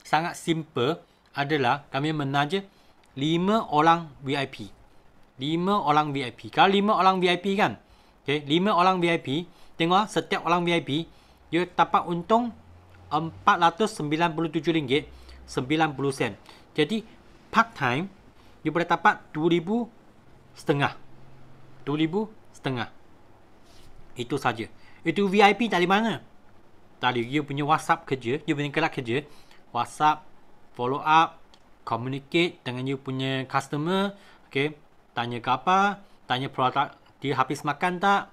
sangat simple adalah kami menaja 5 orang VIP. 5 orang VIP. Kalau 5 orang VIP kan. Okay, 5 orang VIP. Tengok setiap orang VIP dia dapat untung RM497.90. Jadi part time dia boleh dapat 2,500. 2,500. Itu saja. Itu VIP dari mana? Dari you punya WhatsApp kerja, you punya kelab kerja, WhatsApp, follow up, communicate dengan you punya customer, okay, tanya ke apa, tanya produk dia habis makan tak,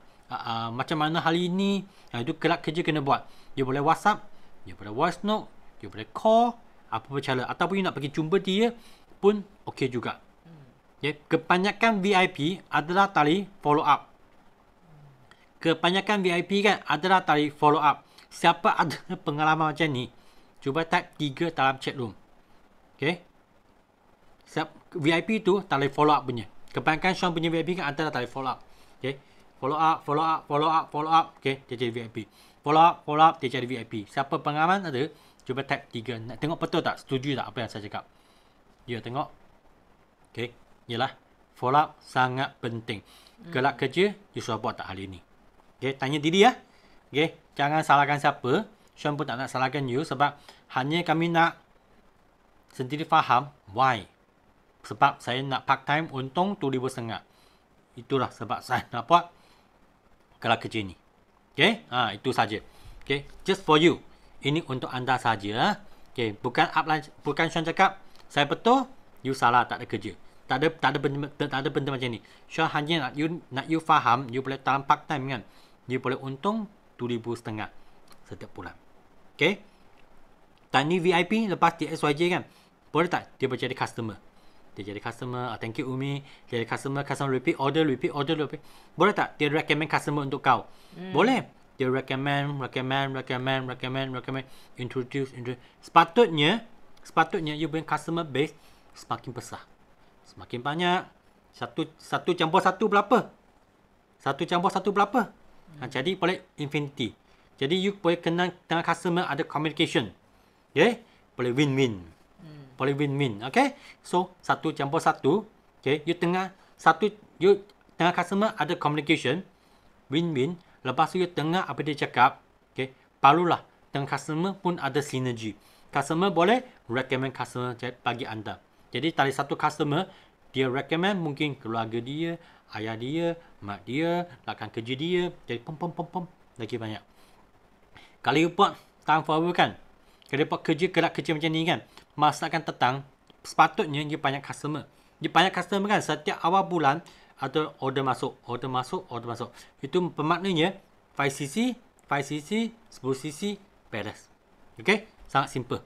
macam mana hari ini, itu kelab kerja kena buat. You boleh WhatsApp, you boleh voice note, you boleh call, apa cara, ataupun you nak pergi jumpa dia pun okey juga. Okay. Kebanyakan VIP adalah tali follow up. Kebanyakan VIP kan adalah tali follow up. Siapa ada pengalaman macam ni, cuba type 3 dalam chat room. Okay. VIP tu tali follow up punya. Kebanyakan Sean punya VIP kan adalah tali follow up. Okay. Follow up. Okay, dia jadi VIP. Follow up, dia jadi VIP. Siapa pengalaman ada, cuba type 3. Nak tengok betul tak? Setuju tak apa yang saya cakap? Ya, tengok. Okay. Yalah. Follow up sangat penting. Kelak kerja, you sudah buat tak hari ni? Okay. Tanya diri ya. Okay. Jangan salahkan siapa. Sean pun tak nak salahkan you. Sebab hanya kami nak sendiri faham why. Sebab saya nak part time untung RM2,500. Itulah sebab saya nak buat kelak kerja ni. Okay. Itu saja. Okay. Just for you. Ini untuk anda saja. Okay. Bukan Sean cakap saya betul, you salah, tak ada kerja. Tak ada benda macam ni. Sean hanya nak you faham, you boleh dalam part time kan. You boleh untung RM2,500 setiap bulan. Okay. Tani VIP lepas di SYJ kan. Boleh tak dia boleh jadi customer? Dia jadi customer. Thank you Umi. Dia jadi customer repeat order. Boleh tak dia recommend customer untuk kau? Boleh. Dia recommend, introduce. Sepatutnya you punya customer base semakin besar. Semakin banyak. Satu campur satu berapa? Jadi boleh infinity. Jadi you boleh kenal dengan customer, ada communication. Okay? Boleh win-win. Okay? So, 1 campur 1. Okay? You tengah customer ada communication. Win-win. Lepas tu you tengah apa dia cakap. Okay? Barulah dengan customer pun ada synergy. Customer boleh recommend customer bagi anda. Jadi tadi satu customer, dia recommend mungkin keluarga dia, ayah dia, mak dia, rakan kerja dia. Jadi pom. Lagi banyak. Kalau you buat time forward kan, kalau you buat kelak kerja macam ni kan, masa akan datang, sepatutnya you banyak customer. You banyak customer kan, setiap awal bulan ada order masuk. Itu bermaknanya 5cc, 10cc, beres. Okay? Sangat simple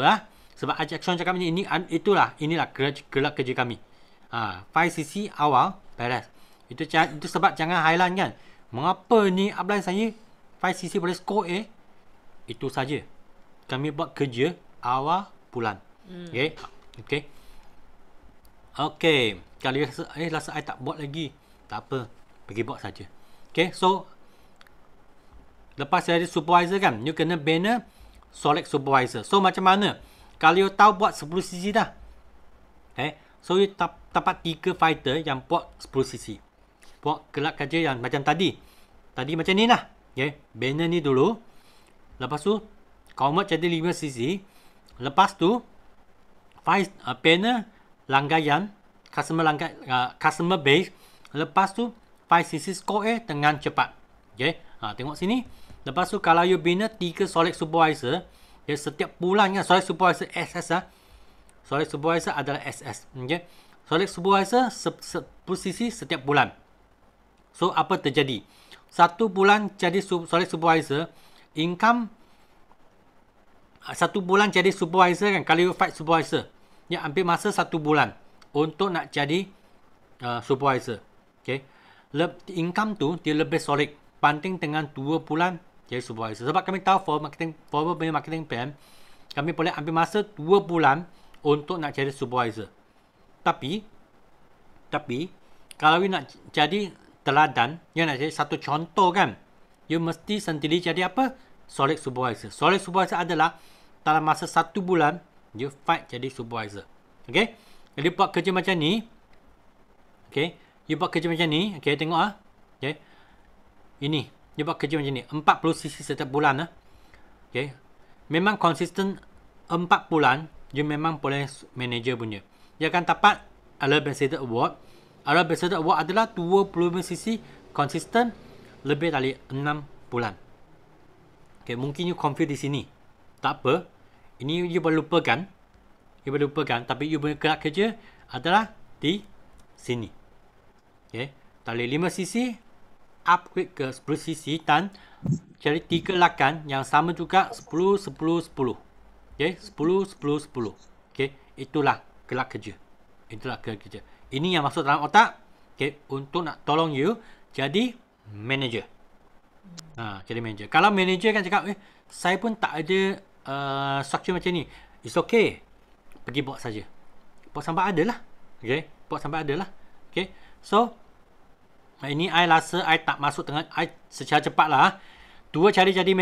lah. Sebab Sean cakap inilah kelak kerja kami. 5cc awal, beres. Itu sebab jangan highlight kan. Mengapa ni upline saya 5cc boleh score A? Itu saja. Kami buat kerja awal bulan. Okay. Kalau rasa I tak buat lagi, tak apa. Pergi buat saja. Okay. So, lepas jadi supervisor kan, you kena banner select supervisor. So, macam mana? Kalau you tahu buat 10cc dah. Okay. So, you dapat 3 fighter yang buat 10cc. Buat kelak kerja yang macam tadi. Tadi macam ni lah. Okay. Banner ni dulu. Lepas tu, convert jadi 5cc. Lepas tu, banner langgayan, customer base. Lepas tu, 5cc score A dengan cepat. Okay. Tengok sini. Lepas tu, kalau you bina 3 solid supervisor, setiap bulan kan, solid supervisor SS lah. Solid supervisor adalah SS. Okay. Solid supervisor 10cc setiap bulan. So, apa terjadi? 1 bulan jadi solid supervisor, income 1 bulan jadi supervisor kan, kalau you fight supervisor, dia ambil masa 1 bulan untuk nak jadi supervisor. Okay. Income tu dia lebih solid banding dengan 2 bulan jadi supervisor. Sebab kami tahu forward punya marketing plan, kami boleh ambil masa 2 bulan untuk nak jadi supervisor. Tapi kalau you nak jadi teladan, you nak jadi satu contoh kan, you mesti sendiri jadi apa? Solid supervisor. Solid supervisor adalah dalam masa 1 bulan, you fight jadi supervisor. Okay? Jadi buat kerja macam ni. Okay? You buat kerja macam ni. Okay, tengok ah. Okay? Ini. You buat kerja macam ni. 40 cc setiap bulan ah. Okay? Memang konsisten 4 bulan, you memang boleh manager punya. Dia akan dapat Alert Ambassador Award. Alert Ambassador Award adalah 25 cc konsisten lebih dari 6 bulan. Okay, mungkin you confuse di sini. Tak apa. Ini you boleh lupakan. Tapi you punya gerak kerja adalah di sini. Okay. Dari 5 cc upgrade ke 10 cc dan cari 3 lakan yang sama juga 10, 10, 10. Okay. 10, 10, 10. Okay. Itulah gerak kerja. Ini yang masuk dalam otak. Okay. Untuk nak tolong you jadi manager. Jadi manager. Kalau manager kan cakap, saya pun tak ada structure macam ni. It's okay. Pergi buat saja. Buat sampai ada lah. Okay. Buat sampai ada lah. Okay. So, ini I rasa I tak masuk tengah I secara cepat lah. Dua cara jadi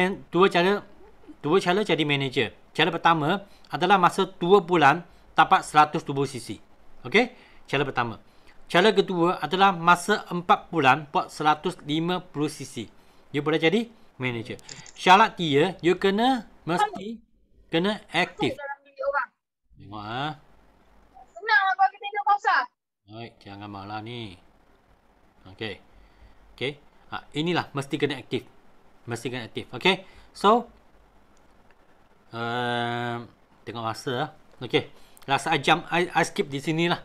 manager. Cara pertama adalah masa 2 bulan dapat 120 cc. Okay. Cara pertama. Cara kedua adalah masa 4 bulan buat 150 cc. You boleh jadi manager. Syarat dia, you mesti kena aktif. Tengok ah. Senang lah bagi tengok pausa. Baik, jangan marah ni. Okey. Inilah mesti kena aktif. Okey. So tengok masa lah. Okey. Rasa I skip di sini lah.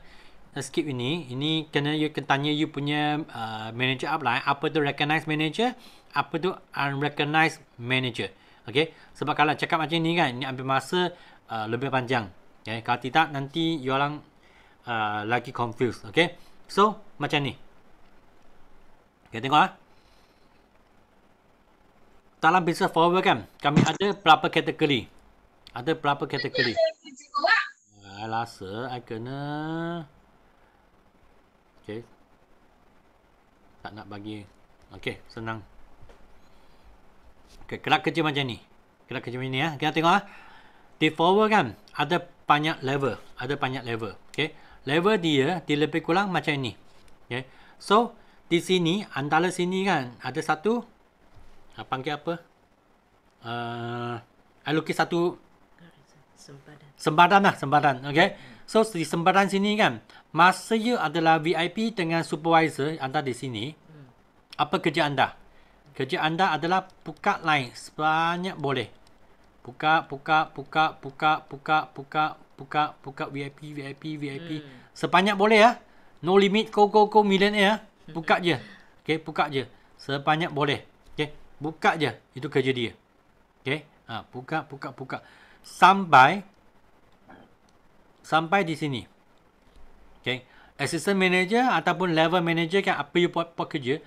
Skip ini kena you tanya you punya manager upline apa tu recognized manager, apa tu unrecognized manager. Okey, sebab kalau cakap macam ni kan, ini ambil masa lebih panjang. Okay? Kalau tidak nanti you orang lagi confused. Okey, so macam ni. Okay, tengok ah. Dalam business forward kan, kami ada berapa kategori. I rasa I kena. Okay. Tak nak bagi. Okay, senang. Okay, gerak kerja macam ni. Ya. Kita tengok ah. Di forward kan, ada banyak level. Okay. Level dia lebih kurang macam ni. Okay. So, di sini, antara sini kan, ada satu. Panggil apa? I lukis satu. Sempadan. Okay. So, di sempadan sini kan, masa you adalah VIP dengan supervisor anda di sini. Apa kerja anda? Kerja anda adalah buka line sebanyak boleh. Buka VIP. Sebanyak boleh ya. No limit go millionaire. Buka je. Okay, buka je. Sebanyak boleh. Okay, buka je. Itu kerja dia. Okay, buka. Sampai di sini. Okay, assistant manager ataupun level manager kan apa you buat kerja.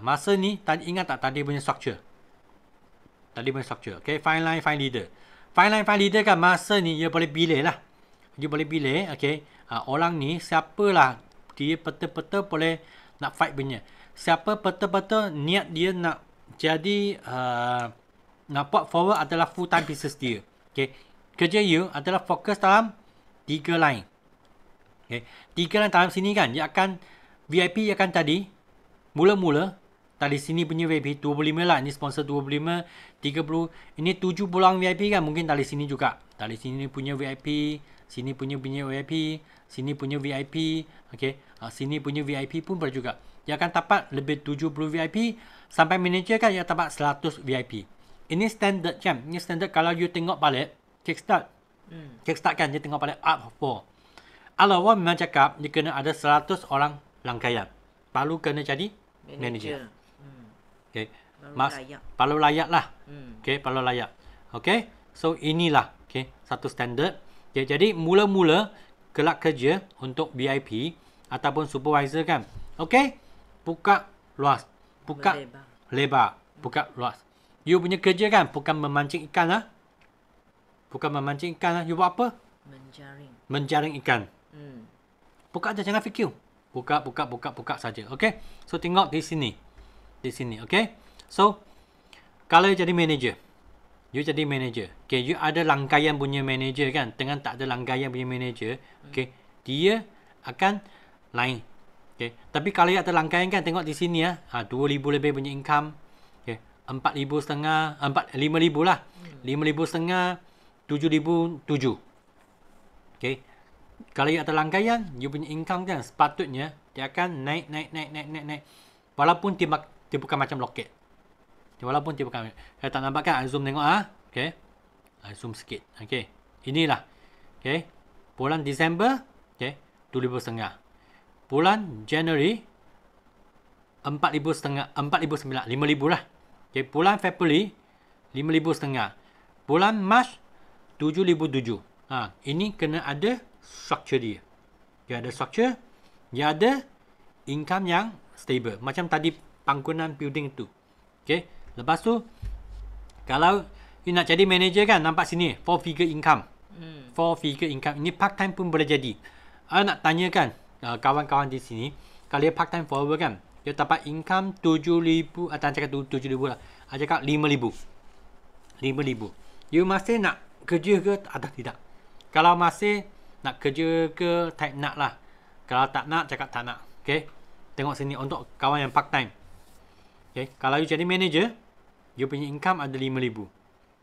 Masa ni tadi ingat tak tadi punya structure. Okay, fine line leader. Fine leader kan masa ni you boleh pilih lah. Okay. Orang ni siapalah dia betul-betul boleh nak fight punya. Siapa betul-betul niat dia nak jadi nak buat forward adalah full time business dia. Okay. Kerja you adalah fokus dalam 3 line. Okay. 3 line dalam sini kan dia akan VIP akan tadi mula-mula tadi sini punya VIP 25 lah. Ini sponsor 25, 30. Ini 7 bulan VIP kan. Mungkin dari sini juga. Dari sini punya VIP. Sini punya VIP. Sini punya VIP. Okay. Sini punya VIP pun boleh juga. Dia akan dapat lebih 70 VIP. Sampai manager kan dia dapat 100 VIP. Ini standard kan. Ini standard kalau you tengok balik. Kickstart kan dia tengok balik Art of War. Art of War memang cakap dia kena ada 100 orang rangkaian. Baru kena jadi manager. Okay. Palu layak lah. Okay, palu layak. Okay. So inilah okay, satu standard. Okay, jadi mula-mula kelak kerja untuk VIP ataupun supervisor kan. Okay. Buka luas. Buka lebar. Buka luas. You punya kerja kan bukan memancing ikan lah. Bukan memancing ikan lah. You buat apa? Menjaring. Menjaring ikan. Hmm. Buka aja, jangan fikir. Buka saja. Okay? So, tengok di sini. Di sini, okay? So, kalau you jadi manager. You jadi manager. Okay, you ada rangkaian punya manager kan. Dengan tak ada rangkaian punya manager. Okay, dia akan lain. Okay. Tapi kalau you ada rangkaian kan, tengok di sini ya. 2,000 lebih punya income. Okay. 4,500, 5,000 lah. 5,500, 7,007. Okay. Kalau you ada rangkaian, you punya income kan, sepatutnya dia akan naik. Walaupun dia bukan macam roket. Walaupun dia bukan. Saya tak nampak kan? I zoom tengok Okay. I zoom sikit. Okay. Inilah. Okay. Bulan Disember. Okay. 2,500. Bulan January. 4,500. 4,900. 5,000 lah. Okay. Bulan February. 5,500. Bulan March. 7,007. Ini kena ada structure dia. Dia ada structure. Dia ada income yang stable. Macam tadi bangunan building tu. Okay. Lepas tu, kalau you nak jadi manager kan, nampak sini, 4 figure income. 4 figure income. Ini part time pun boleh jadi. Nak tanya kan, kawan-kawan di sini, kalau dia part time forever kan, dia dapat income 7,000, atau cakap 7,000 lah. Cakap 5,000. 5,000. You masih nak kerja ke atau tidak? Kalau masih nak kerja ke, tak nak lah. Kalau tak nak, cakap tak nak. Okay. Tengok sini untuk kawan yang part time. Okay. Kalau you jadi manager, you punya income ada 5,000.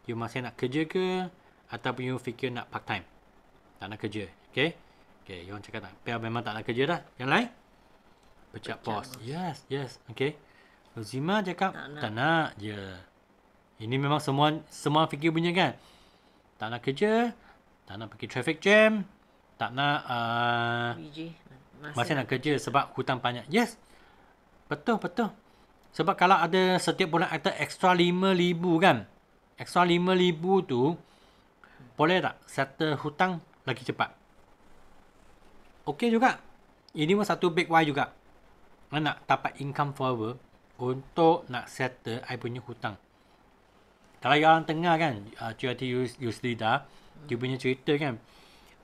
You masih nak kerja ke ataupun you fikir nak part time? Tak nak kerja. Okay. Okay, you orang cakap tak. Memang tak nak kerja dah. Yang lain? Pecat bos. Yes. Okay. Rozima cakap tak nak je. Ini memang semua fikir punya kan. Tak nak kerja, tak nak pergi traffic jam, tak nak masih nak kerja sebab hutang banyak. Yes. Betul. Sebab kalau ada setiap bulan ada extra 5,000 kan. Extra 5,000 tu boleh tak settle hutang lagi cepat? Okey juga. Ini pun satu big why juga. Nak dapat income forever untuk nak settle I punya hutang. Kalau orang tengah kan, cerita Yusrida, dia punya cerita kan,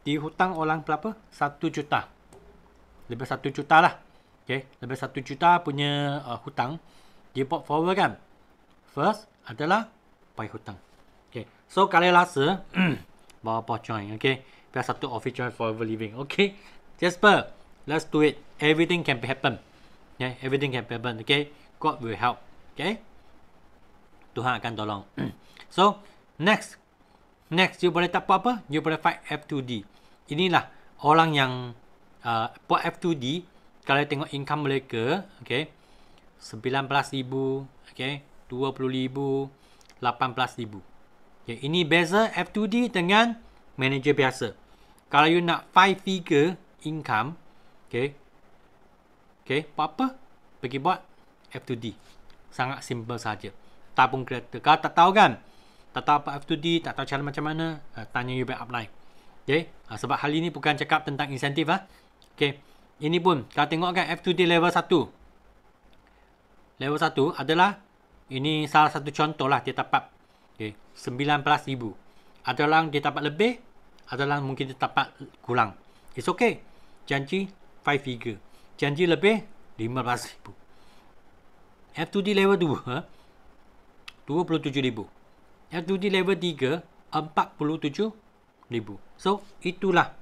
di hutang orang berapa? 1 juta. Lebih 1 juta lah. Okay. Lebih 1 juta punya hutang. Dia buat forward kan. First adalah bayar hutang. Okay. So, kalian rasa, bawa join. Okay. Biar satu office join forever living. Okay. Jasper, let's do it. Everything can happen. Okay. Everything can happen. Okay. God will help. Okay. Tuhan akan tolong. So, next, you boleh tak buat apa? You boleh fight F2D. Inilah orang yang buat F2D. Kalau tengok income mereka, okay, 19,000, okay, 20,000, 18,000. Okay, ini beza F2D dengan manager biasa. Kalau you nak 5 figure income, okay, buat apa? Pergi buat F2D. Sangat simple saja. Tabung kereta. Kalau tak tahu kan, tak tahu apa F2D, tak tahu cara macam mana, tanya you back upline. Okay, sebab hal ini bukan cakap tentang insentif Okay. Ini pun, kalau tengok kan F2D level 1. Level 1 adalah, ini salah satu contoh lah dia dapat. Okay, 19,000. Ada orang dia dapat lebih, ada orang mungkin dia dapat kurang. It's okay. Janji 5 figure. Janji lebih, 15,000. F2D level 2, 27,000. F2D level 3, 47,000. So, itulah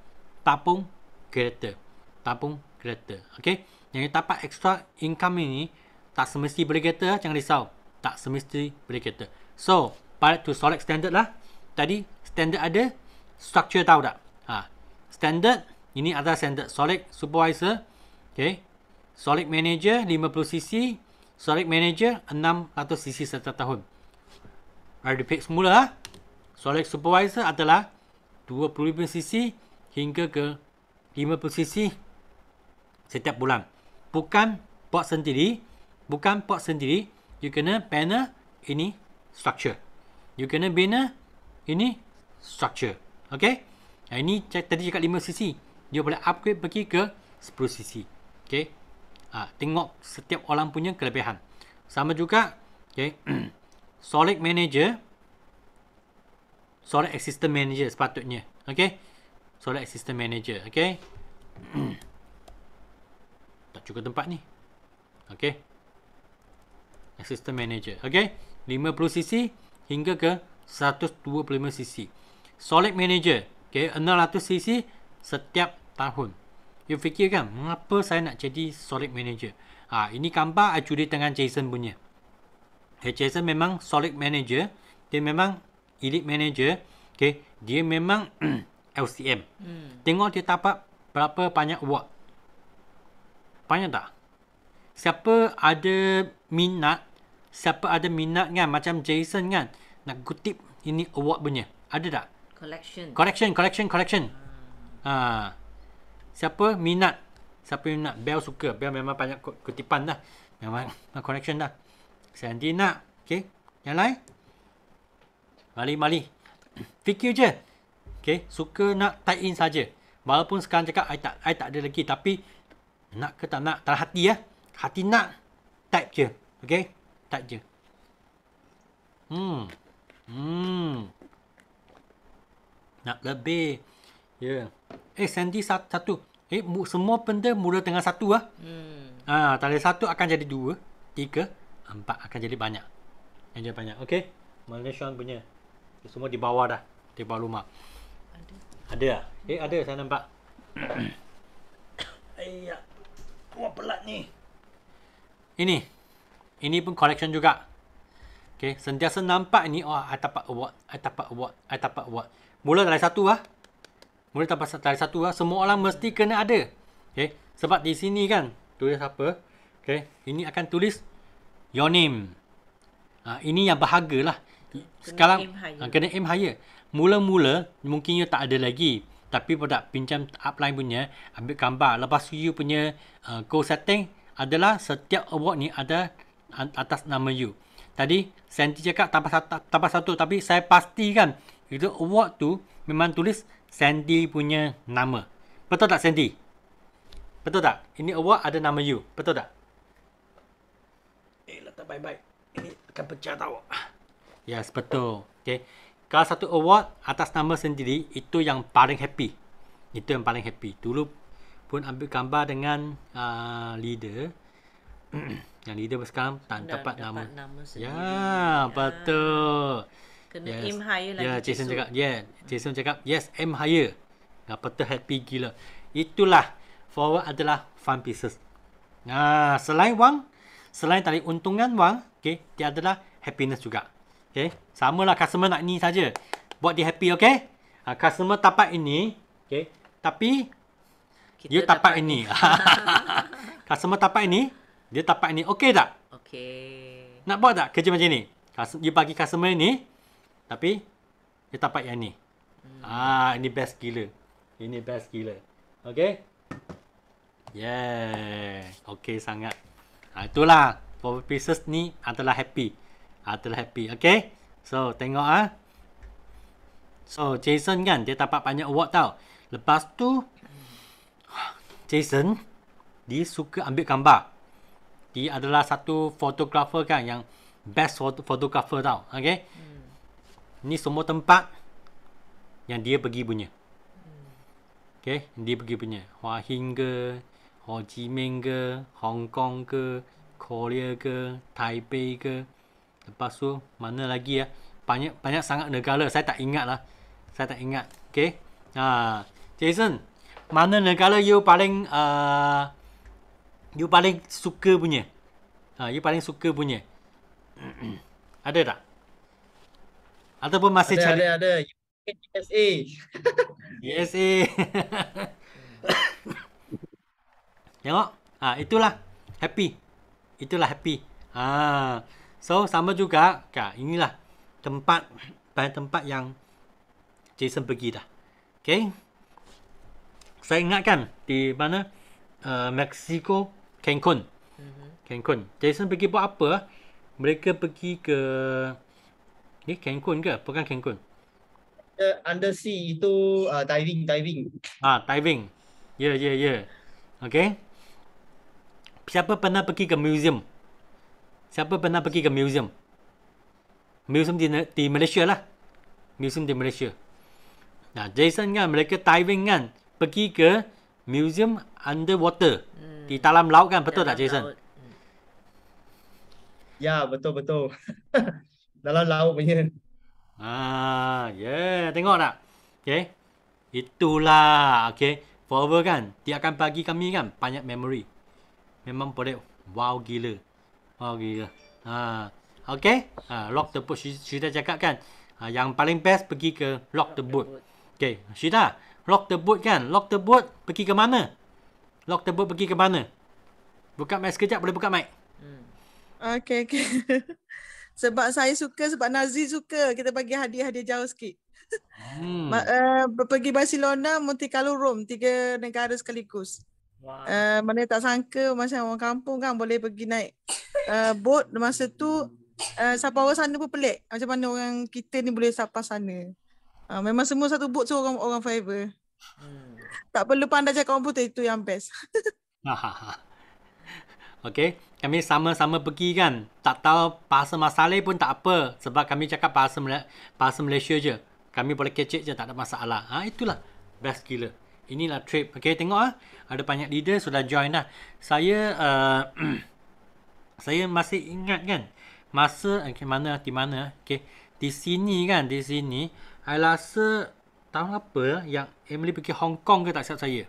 tabung kereta. Tabung kereta. Okay. Yang dapat extra income ini, tak semesti beli kereta. Jangan risau. Tak semesti beli kereta. So, balik to Solid standard lah. Tadi, standard ada. Structure tahu tak? Standard, ini adalah standard. Solid supervisor. Okay. Solid manager, 50cc. Solid manager, 600cc setiap tahun. I repeat semula lah. Solid supervisor adalah 25cc hingga ke 50cc setiap bulan. Bukan buat sendiri. You kena bina ini structure. You kena bina ini structure. Okay. Ini tadi cakap 5cc. Dia boleh upgrade pergi ke 10cc. Okay. Tengok setiap orang punya kelebihan. Sama juga. Okay. Solid Manager, Solid Assistant Manager sepatutnya. Okay. Solid Assistant Manager. Okay. Tak cukup tempat ni. Okay. Assistant Manager. Okay. 50cc hingga ke 125cc. Solid Manager. Okay. 600cc setiap tahun. You fikirkan, mengapa saya nak jadi Solid Manager? Ini gambar I curi dengan Jason punya. Jason memang Solid Manager. Dia memang Elite Manager. Okay. Dia memang LCM. Tengok dia dapat berapa banyak award. Banyak tak? Siapa ada minat kan, macam Jason kan, nak kutip ini award punya. Ada tak? Collection. Siapa minat? Bel suka. Bel memang banyak kutipan dah. Memang collection dah. Sandy nak. Okay. Yang lain? Mali. Fikir je. Okay. Suka nak type in saja. Walaupun sekarang cakap I tak ada lagi. Tapi nak ke tak nak? Dalam hati ya. Hati nak. Type je. Okay. Type je. Nak lebih. Ya. Sandy satu. Semua benda mula dengan satu lah. Tali satu akan jadi 2, 3, 4 akan jadi banyak. Yang jadi banyak. Okay. Malaysia punya. Semua di bawah dah. Di bawah rumah. Ada tak? Ada. Saya nampak. Ayah. Wah, pelat ni. Ini pun collection juga. Okay. Sentiasa nampak ni. I dapat award. Mula dari satu lah. Semua orang mesti kena ada. Okay. Sebab di sini kan, tulis apa? Okay. Ini akan tulis your name. Ini yang berharga lah. Sekarang kena aim higher. Mula-mula mungkin you tak ada lagi. Tapi pada pinjam upline punya, ambil gambar. Lepas you punya goal setting adalah setiap award ni ada atas nama you. Tadi Sandy cakap tambah satu. Tapi saya pastikan itu award tu memang tulis Sandy punya nama. Betul tak Sandy? Betul tak? Ini award ada nama you. Betul tak? Letak baik-baik. Ini akan pecah tau. Yes, betul. Okay. Kalau satu award atas nama sendiri, itu yang paling happy. Dulu pun ambil gambar dengan leader. Yang leader sekarang tak dapat nama sendiri. Ya, betul. Kena aim higher lagi. Jason cakap, yes, aim higher. Betul, happy gila. Itulah, forward adalah fun pieces. Selain wang, selain tali untungan wang, okay, dia adalah happiness juga. Okay, samalah customer nak ni saja. Buat dia happy, okay? Customer dapat ini, okay, tapi dia dapat ini. Customer dapat ini, dia dapat ini. Okay tak? Okay. Nak buat tak kerja macam ni? Dia bagi customer ini, tapi dia dapat yang ni. Ini best gila. Okay? Yeah. Okay sangat. Itulah. For pieces ni adalah happy. Okay? So, tengok So, Jason kan, dia dapat banyak award tau. Lepas tu, Jason, dia suka ambil gambar. Dia adalah satu fotografer kan, yang best fotografer tau. Okay? Ni semua tempat yang dia pergi punya. Okay? Dia pergi punya. Hua Hin ke, Ho Chi Minh ke, Hong Kong ke, Korea ke, Taipei ke. Lepas tu, mana lagi ya? Banyak sangat negara. Saya tak ingat lah. Okay? Jason, mana negara you paling suka punya? Ada tak? Ataupun masih cari? Ada. USA. Tengok. Itulah happy. So, sama juga. Inilah tempat yang Jason pergi dah. Okay. Saya ingatkan di mana? Mexico, Cancun. Jason pergi buat apa? Mereka pergi ke Cancun ke? Bukan Cancun. Undersea itu diving. Diving. Ya. Okay. Siapa pernah pergi ke museum? Museum di Malaysia lah. Museum di Malaysia. Nah, Jason kan mereka diving kan pergi ke museum underwater. Di dalam laut kan, betul tak Jason? Laut. Ya, betul-betul. Dalam laut punya. Tengok tak? Okay. Itulah, okay. Forever kan, dia akan bagi kami kan banyak memory. Memang boleh wow gila. Wow gila. Okay. Lock the boat. Syida cakap kan, yang paling best pergi ke lock the boat. Okay, Syida, lock the boat kan. Lock the boat pergi ke mana? Lock the boat pergi ke mana? Buka mic sekejap, boleh buka mic? Okay. Sebab saya suka, sebab Nazri suka, kita bagi hadiah-hadiah jauh sikit. Pergi Barcelona, Monte Carlo, Rome, 3 negara sekaligus. Wow. Mana tak sangka macam orang kampung kan boleh pergi naik boat masa tu. Sampai orang sana pun pelik. Macam mana orang kita ni boleh sampai sana. Memang semua satu boat tu orang forever. Tak perlu pandai cakap komputer, itu yang best. Okay, kami sama-sama pergi kan. Tak tahu bahasa Masaleh pun tak apa. Sebab kami cakap bahasa Malaysia je. Kami boleh kecek je, tak ada masalah. Itulah best gila. Inilah trip. Okay, tengok ada banyak leader sudah join dah. Saya saya masih ingat kan. Masa di mana? Okay, di sini kan, di sini. Saya rasa tahun apa yang Emily pergi Hong Kong ke tak silap saya.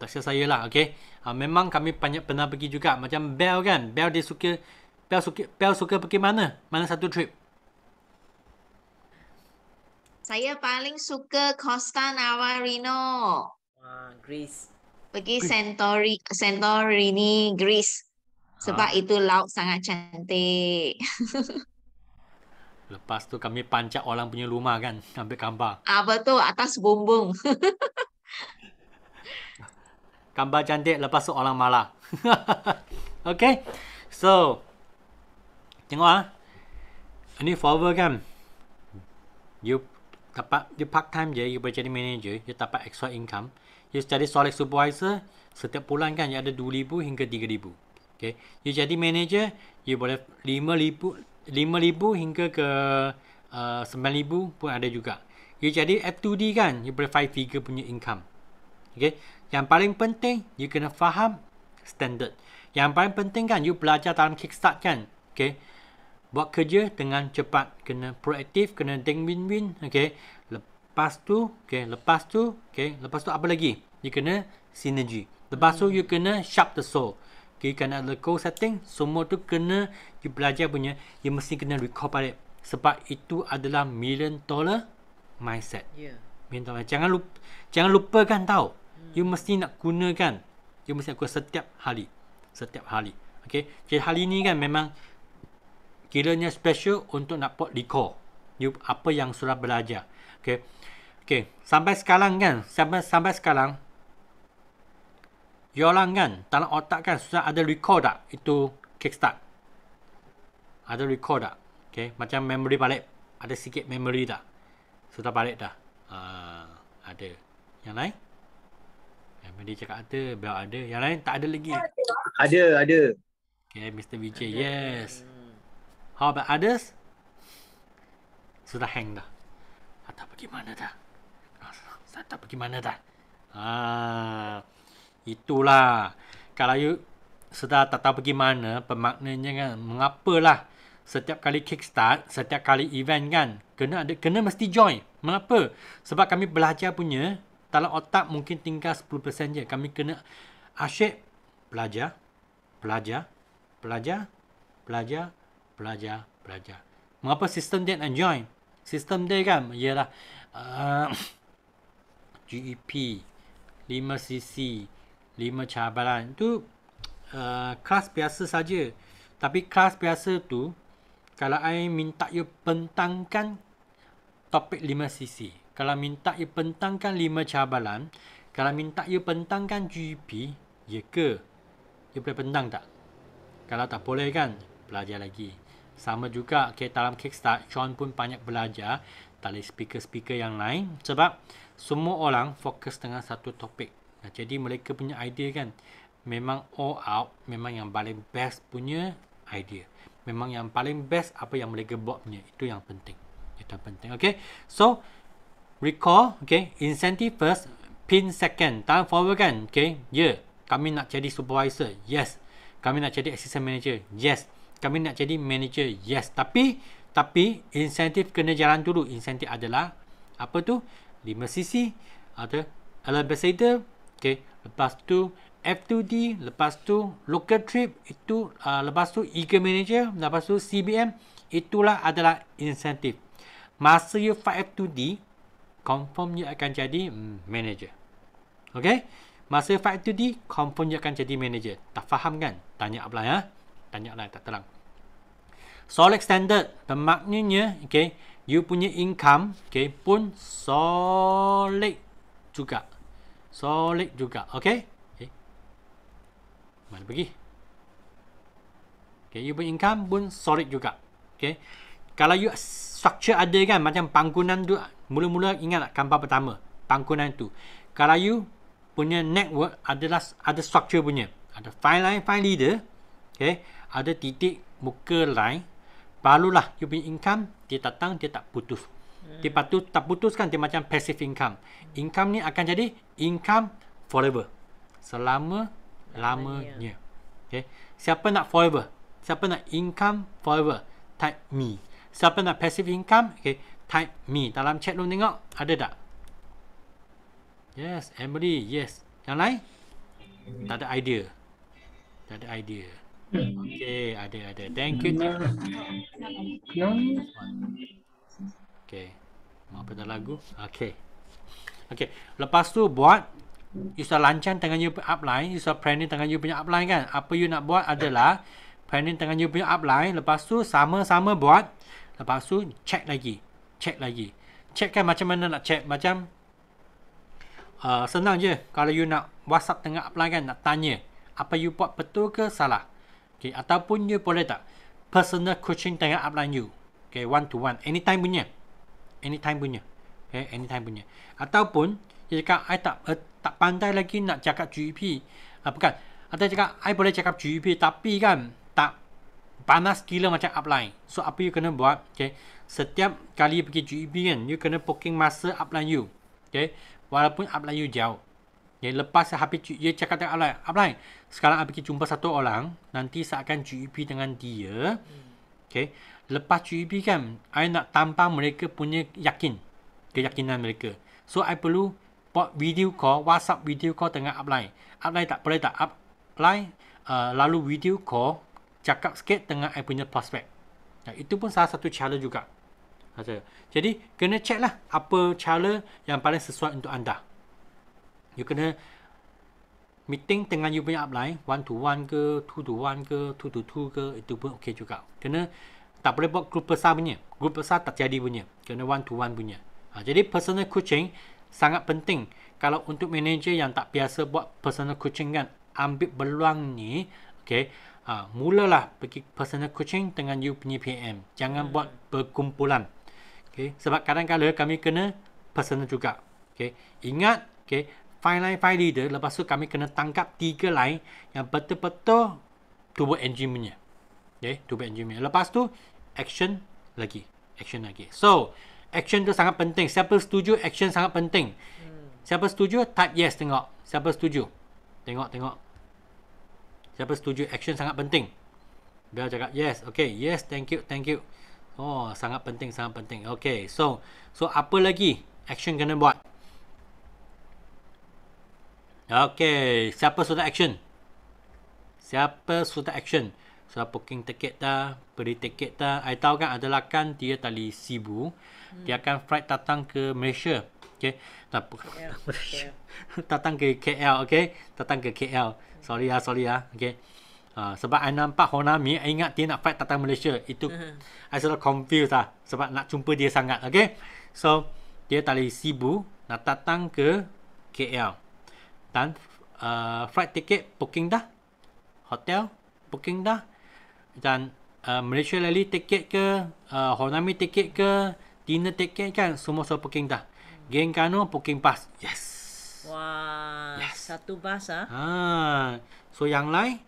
Tak silap saya lah. Okay. Memang kami banyak pernah pergi juga. Macam Belle kan. Belle suka pergi mana? Mana satu trip? Saya paling suka Costa Navarino. Greece. Pergi Santorini, Greece. Sebab itu laut sangat cantik. Lepas tu kami pancak orang punya rumah kan. Ambil gambar. Betul, atas bumbung. Gambar cantik, lepas tu orang marah. Okay. So, tengok ini forever kan. You part time je, you boleh jadi manager, you dapat extra income. You jadi solid supervisor, setiap bulan kan you ada 2,000 hingga 3,000. Okay. You jadi manager, you boleh 5,000 hingga ke 9,000 pun ada juga. You jadi F2D kan, you boleh 5 figure punya income. Okay. Yang paling penting, you kena faham standard. Yang paling penting kan, you belajar dalam kickstart kan. Okay. Buat kerja dengan cepat. Kena proaktif, kena think win-win. Okay. Lepas tu apa lagi? You kena synergy. Lepas tu, you kena sharp the soul. Okay, kena ada goal setting. Semua tu kena you belajar punya. You mesti kena recall balik. Sebab itu adalah $1 million mindset. Jangan lupakan tau. You mesti nak gunakan. You mesti nak guna setiap hari. Okay. Jadi hari ni kan memang kiranya special untuk nak buat recall. You apa yang sudah belajar. Okay. Sampai sekarang kan. Sampai sekarang. You orang kan. Dalam otak kan. Sudah ada recall tak? Itu kickstart. Ada recall tak? Okay. Macam memory balik. Ada sikit memory tak? Sudah balik dah. Ada. Yang lain? Dia cakap ada, Bel ada. Yang lain tak ada lagi. Ada. Okay, Mr. Vijay, yes. How about others? Sudah hang dah. Tak pergi mana dah? Itulah. Kalau you sudah tak tahu pergi mana, bermaknanya kan, mengapalah setiap kali kickstart, setiap kali event kan, kena mesti join. Mengapa? Sebab kami belajar punya, dalam otak mungkin tinggal 10% je. Kami kena asyik belajar. Mengapa sistem dia nak join? Sistem dia kan ialah GEP, 5cc, 5 cabaran. Itu kelas biasa saja. Tapi kelas biasa tu, kalau I minta you bentangkan topik 5cc, kalau minta you bentangkan 5 cabaran, kalau minta you bentangkan GEP, ya ke? You boleh bentang tak? Kalau tak boleh kan, belajar lagi. Sama juga dalam Kickstart, Sean pun banyak belajar dari speaker-speaker yang lain. Sebab semua orang fokus dengan satu topik. Jadi mereka punya idea kan, memang all out, memang yang paling best punya idea. memang yang paling best apa yang mereka buat punya. Itu yang penting. Itu yang penting. Okay. So, recall, okay, incentive first, pin second, time forward kan, okay, kami nak jadi supervisor, yes, kami nak jadi assistant manager, yes, kami nak jadi manager, yes, tapi insentif kena jalan dulu. Insentif adalah apa tu, 5cc, ada ambassador, okay, lepas tu F2D, lepas tu local trip, itu lepas tu eager manager, lepas tu CBM, itulah adalah insentif. Masa you fight F2D, confirm you akan jadi manager. Okay? Masa fight 2D, confirm you akan jadi manager. Tak faham kan? Tanya upline ya. Tanya upline tak terang. Solid standard bermaknanya, okay, you punya income, okay, pun solid juga. Solid juga. Okay? Okay. Mana pergi? Okay, you punya income pun solid juga. Okay? Kalau you structure ada kan, macam bangunan tu, mula-mula ingat tak gambar pertama, bangunan tu. Kalau you punya network adalah ada structure punya, ada file line, file leader, okay, ada titik muka line, barulah you punya income dia datang, dia tak putus. Dia patut tak putus kan, dia macam passive income. Income ni akan jadi income forever, selama-lamanya. Okay. Siapa nak forever? Siapa nak income forever? Type me. Siapa nak passive income? Okay, type me. Dalam chat lu tengok, ada tak? Yes, Emily, yes. Yang lain? Tak ada idea. Tak ada idea. Okay, ada. Thank you. Okay. Mau apa dah lagu? Okay. Okay. Lepas tu buat, you sudah lancar dengan you punya upline, you sudah planning dengan you punya upline kan? Apa you nak buat adalah planning dengan you punya upline, lepas tu sama-sama buat, lepas tu check lagi. Check kan macam mana nak check? Macam senang je. Kalau you nak WhatsApp dengan upline kan, nak tanya apa you buat betul ke salah. Okay, ataupun you boleh tak personal coaching dengan upline you. Okay, one to one, anytime punya. Okay, anytime punya. Ataupun dia cakap I tak pandai lagi nak cakap GEP. Bukan. Atau cakap I boleh cakap GEP tapi kan tak panas gila macam upline. So apa you kena buat? Okay, setiap kali pergi GEP kan, you kena booking masa upline you. Okay, walaupun upline you jauh. Okay, lepas habis you cakap dengan upline, sekarang I pergi jumpa satu orang, nanti saya akan GEP dengan dia. Okay, lepas GEP kan, I nak tambah mereka punya keyakinan mereka. So I perlu buat video call, WhatsApp video call dengan upline. Upline tak boleh tak upline lalu video call cakap sikit dengan I punya prospect. Itu pun salah satu cara juga. Jadi kena check lah apa cara yang paling sesuai untuk anda. You kena meeting dengan you punya upline, 1 to 1 ke, 2 to 1 ke, 2 to 2 ke, itu pun okey juga. Kena tak boleh buat grup besar punya. Grup besar tak jadi punya. Kena 1 to 1 punya. Jadi personal coaching sangat penting. Kalau untuk manager yang tak biasa buat personal coaching kan, ambil peluang ni, okay, mulalah pergi personal coaching dengan you punya PM. Jangan buat berkumpulan. Okay, sebab kadang-kadang kami kena personal juga. Okay, ingat, okay, file line, file leader, lepas tu kami kena tangkap 3 line yang betul-betul turbo engine punya. Okay, turbo engine punya. Lepas tu, action lagi. So, action tu sangat penting. Siapa setuju, action sangat penting. Siapa setuju, type yes tengok. Siapa setuju? Tengok. Siapa setuju, action sangat penting. Biar cakap yes. Okay, yes, thank you. Oh, sangat penting. Okay, so apa lagi action kena buat? Okay, siapa sudah action? Sudah booking tiket dah, beli tiket dah. I tahu kan adalah kan dia tali Sibu. Dia akan flight datang ke Malaysia. Okay. Datang ke KL, okay? Datang ke KL. Sorry ya. Okay. Sebab I nampak Honami, I ingat dia nak flight datang Malaysia. Itu I selalu confused lah. Sebab nak jumpa dia sangat, okay? So, dia tali Sibu nak datang ke KL. Dan flight ticket booking dah. Hotel booking dah. Dan Malaysia Rally tiket ke, Honami tiket ke, dinner tiket kan, semua booking dah. Geng Kano booking pass. Yes. Wah, yes. Satu bas So yang lain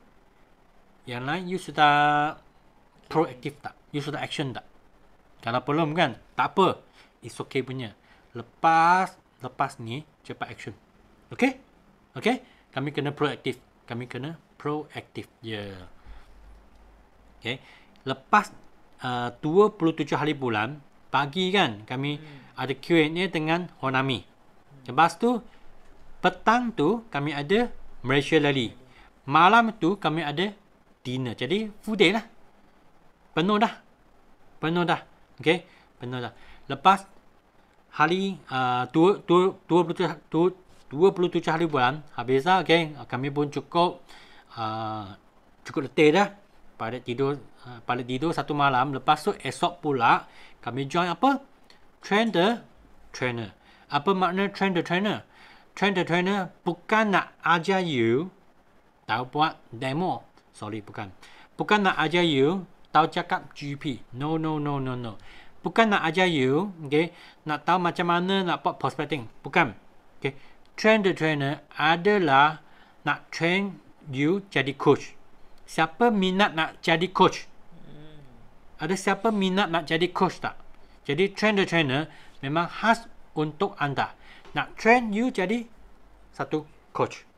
you sudah proaktif tak? You sudah action tak? Kalau belum kan, tak apa. It's okay punya. Lepas ni, cepat action. Okay? Okay? Kami kena proaktif. Yeah. Okay. Lepas 27 hari bulan, pagi kan, kami ada Q&A dengan Honami. Lepas tu, petang tu, kami ada Malaysia Rally. Malam tu, kami ada dinner. Jadi, full day lah. Penuh dah. Okay? Penuh dah. Lepas hari 27 hari bulan habis dah, okay? Kami pun cukup letih dah. Pada tidur satu malam. Lepas tu esok pula kami join apa? Train the Trainer. Apa makna Train the Trainer? Train the Trainer bukan nak ajar you tahu buat demo. Sorry, bukan nak ajar you tahu cakap GP. No. Bukan nak ajar you, okay, nak tahu macam mana nak buat prospecting. Bukan. Okay. Train the Trainer adalah nak train you jadi coach. Siapa minat nak jadi coach? Ada siapa minat nak jadi coach tak? Jadi Train the Trainer memang khas untuk anda. Nak train you jadi satu coach.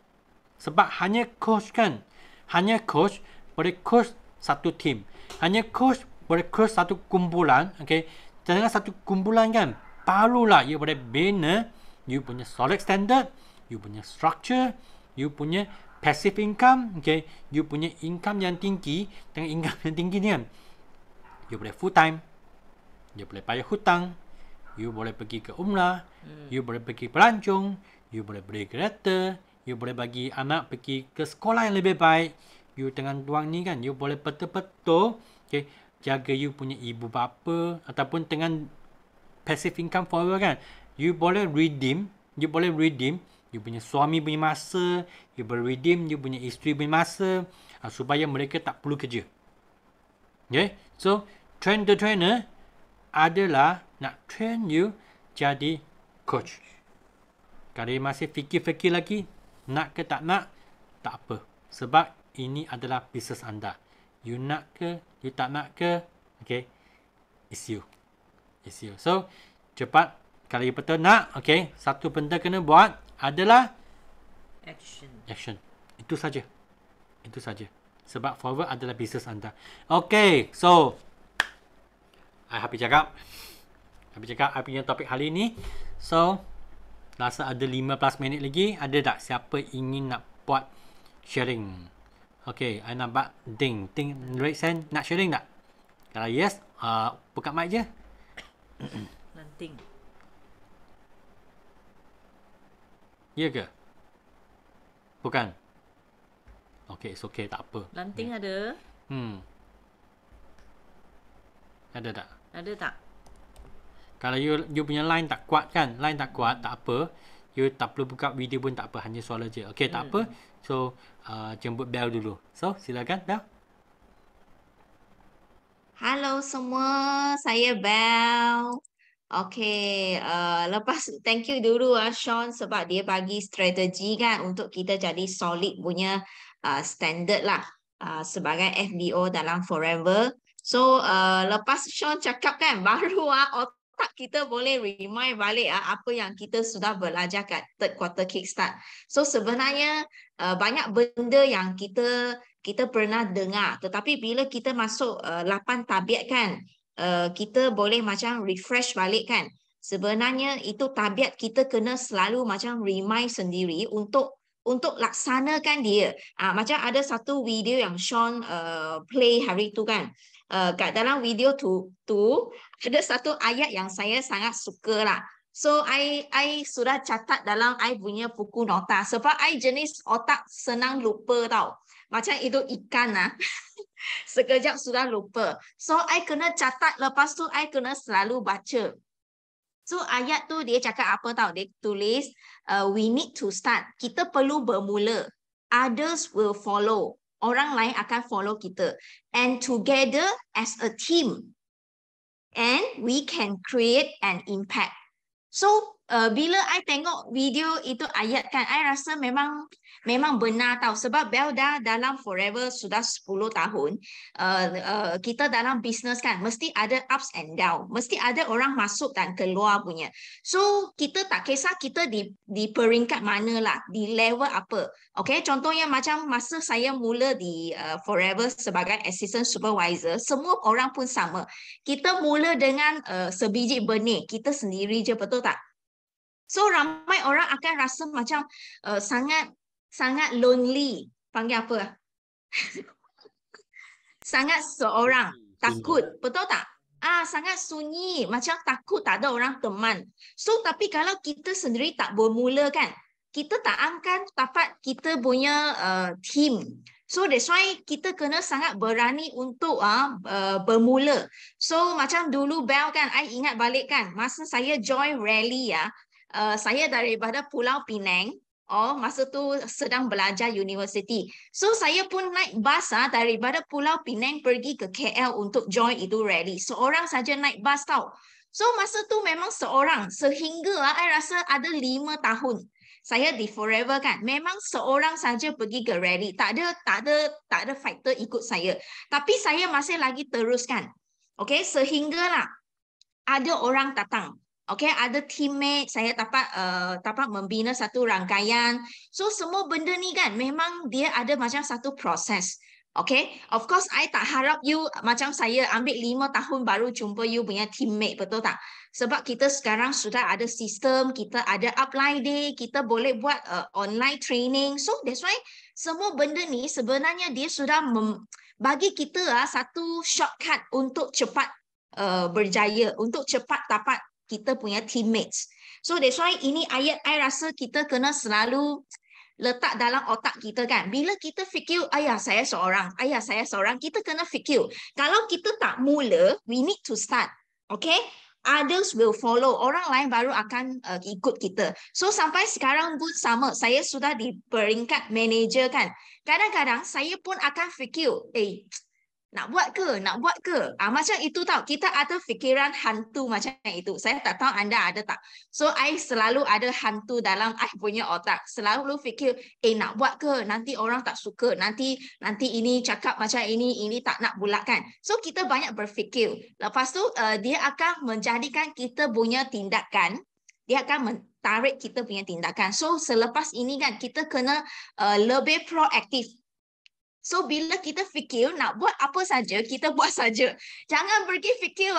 Sebab hanya coach kan. Hanya coach boleh coach satu team. Hanya coach boleh coach satu kumpulan. Okay. Dengan satu kumpulan kan, barulah you boleh bina you punya solid standard, you punya structure, you punya passive income, okay, you punya income yang tinggi. Dengan income yang tinggi ni kan, you boleh full time, you boleh bayar hutang, you boleh pergi ke umrah, you boleh pergi pelancong, you boleh beli kereta, you boleh bagi anak pergi ke sekolah yang lebih baik. You dengan wang ni kan, you boleh betul-betul, okay, jaga you punya ibu bapa, ataupun dengan passive income forever kan, you boleh redeem you punya suami punya masa, you boleh redeem you punya isteri punya masa, supaya mereka tak perlu kerja. Okay, so Train the Trainer adalah nak train you jadi coach. Kalau you masih fikir-fikir lagi nak ke tak nak, tak apa, sebab ini adalah bisnes anda. You nak ke, you tak nak ke, okay, it's you. So, cepat. Kalau you betul nak, okay, satu benda kena buat adalah action. Itu saja. Sebab forward adalah bisnes anda. Okay, so I habis cakap. I punya topik hari ni. So, rasa ada 15 minit lagi. Ada tak siapa ingin nak buat sharing? Okay, I nampak ding raise hand, nak sharing tak? Kalau yes, buka mic je. Lanting. Ya ke? Bukan? Okay, it's okay, tak apa. Lanting ada? Ada tak? Ada tak? Kalau you punya line tak kuat kan? Line tak kuat, tak apa. You tak perlu buka video pun tak apa, hanya suara je. Okay, tak apa. So, jemput Bel dulu. So, silakan Bel. Halo semua, saya Bel. Okay, lepas thank you dulu Sean sebab dia bagi strategi kan untuk kita jadi solid punya standard lah sebagai FBO dalam Forever. So, lepas Sean cakap kan, baru otak kita boleh remind balik apa yang kita sudah belajar kat third quarter kickstart. So sebenarnya banyak benda yang kita pernah dengar, tetapi bila kita masuk 8 tabiat kan, kita boleh macam refresh balik kan. Sebenarnya itu tabiat kita kena selalu macam remind sendiri untuk laksanakan dia. Macam ada satu video yang Sean play hari tu kan. Kat dalam video tu ada satu ayat yang saya sangat suka lah. So I sudah catat dalam I punya buku nota sebab I jenis otak senang lupa tau. Macam itu ikan lah. Sekejap sudah lupa. So I kena catat, lepas tu I kena selalu baca. So ayat tu dia cakap apa tau? Dia tulis we need to start. Kita perlu bermula. Others will follow. Orang lain akan follow kita. And together as a team. And we can create an impact. So bila I tengok video itu ayat kan, I rasa memang benar tau. Sebab Bel dah dalam forever sudah 10 tahun. Kita dalam business kan, mesti ada ups and down. Mesti ada orang masuk dan keluar punya. So, kita tak kisah kita di peringkat mana lah, di level apa. Okay, contohnya macam masa saya mula di forever sebagai assistant supervisor, semua orang pun sama. Kita mula dengan sebiji benih, kita sendiri je, betul tak? So ramai orang akan rasa macam sangat lonely. Panggil apa? Sangat seorang, takut, betul tak? Sangat sunyi, macam takut tak ada orang teman. So tapi kalau kita sendiri tak bermula kan, kita tak akan dapat kita punya team. So that's why kita kena sangat berani untuk bermula. So macam dulu Bel kan, I ingat balik kan, masa saya join rally saya daripada Pulau Pinang. Masa tu sedang belajar universiti. So saya pun naik bas daripada Pulau Pinang pergi ke KL untuk join itu rally. Seorang saja naik bas tau. So masa tu memang seorang. Sehingga I rasa ada 5 tahun. Saya di forever kan. Memang seorang saja pergi ke rally. Tak ada fighter ikut saya. Tapi saya masih lagi teruskan. Okay, sehinggalah ada orang datang. Okay, ada teammate, saya dapat membina satu rangkaian. So, semua benda ni kan, memang dia ada macam satu proses. Okay, of course, I tak harap you macam saya ambil 5 tahun baru jumpa you punya teammate, betul tak? Sebab kita sekarang sudah ada sistem, kita ada upline day, kita boleh buat online training. So, that's why semua benda ni sebenarnya dia sudah bagi kita satu shortcut untuk cepat berjaya, untuk cepat dapat kita punya teammates. So that's why ini ayat I rasa kita kena selalu letak dalam otak kita kan. Bila kita fikir, ayah saya seorang, kita kena fikir. Kalau kita tak mula, we need to start. Okay? Others will follow. Orang lain baru akan ikut kita. So sampai sekarang pun sama. Saya sudah di peringkat manager kan. Kadang-kadang saya pun akan fikir, nak buat ke? Macam itu tau. Kita ada fikiran hantu macam itu. Saya tak tahu anda ada tak. So, I selalu ada hantu dalam I punya otak. Selalu fikir, nak buat ke? Nanti orang tak suka. Nanti ini cakap macam ini tak nak bulakan. So, kita banyak berfikir. Lepas tu, dia akan menjadikan kita punya tindakan. Dia akan tarik kita punya tindakan. So, selepas ini kan, kita kena lebih proaktif. So, bila kita fikir nak buat apa saja, kita buat saja. Jangan pergi fikir,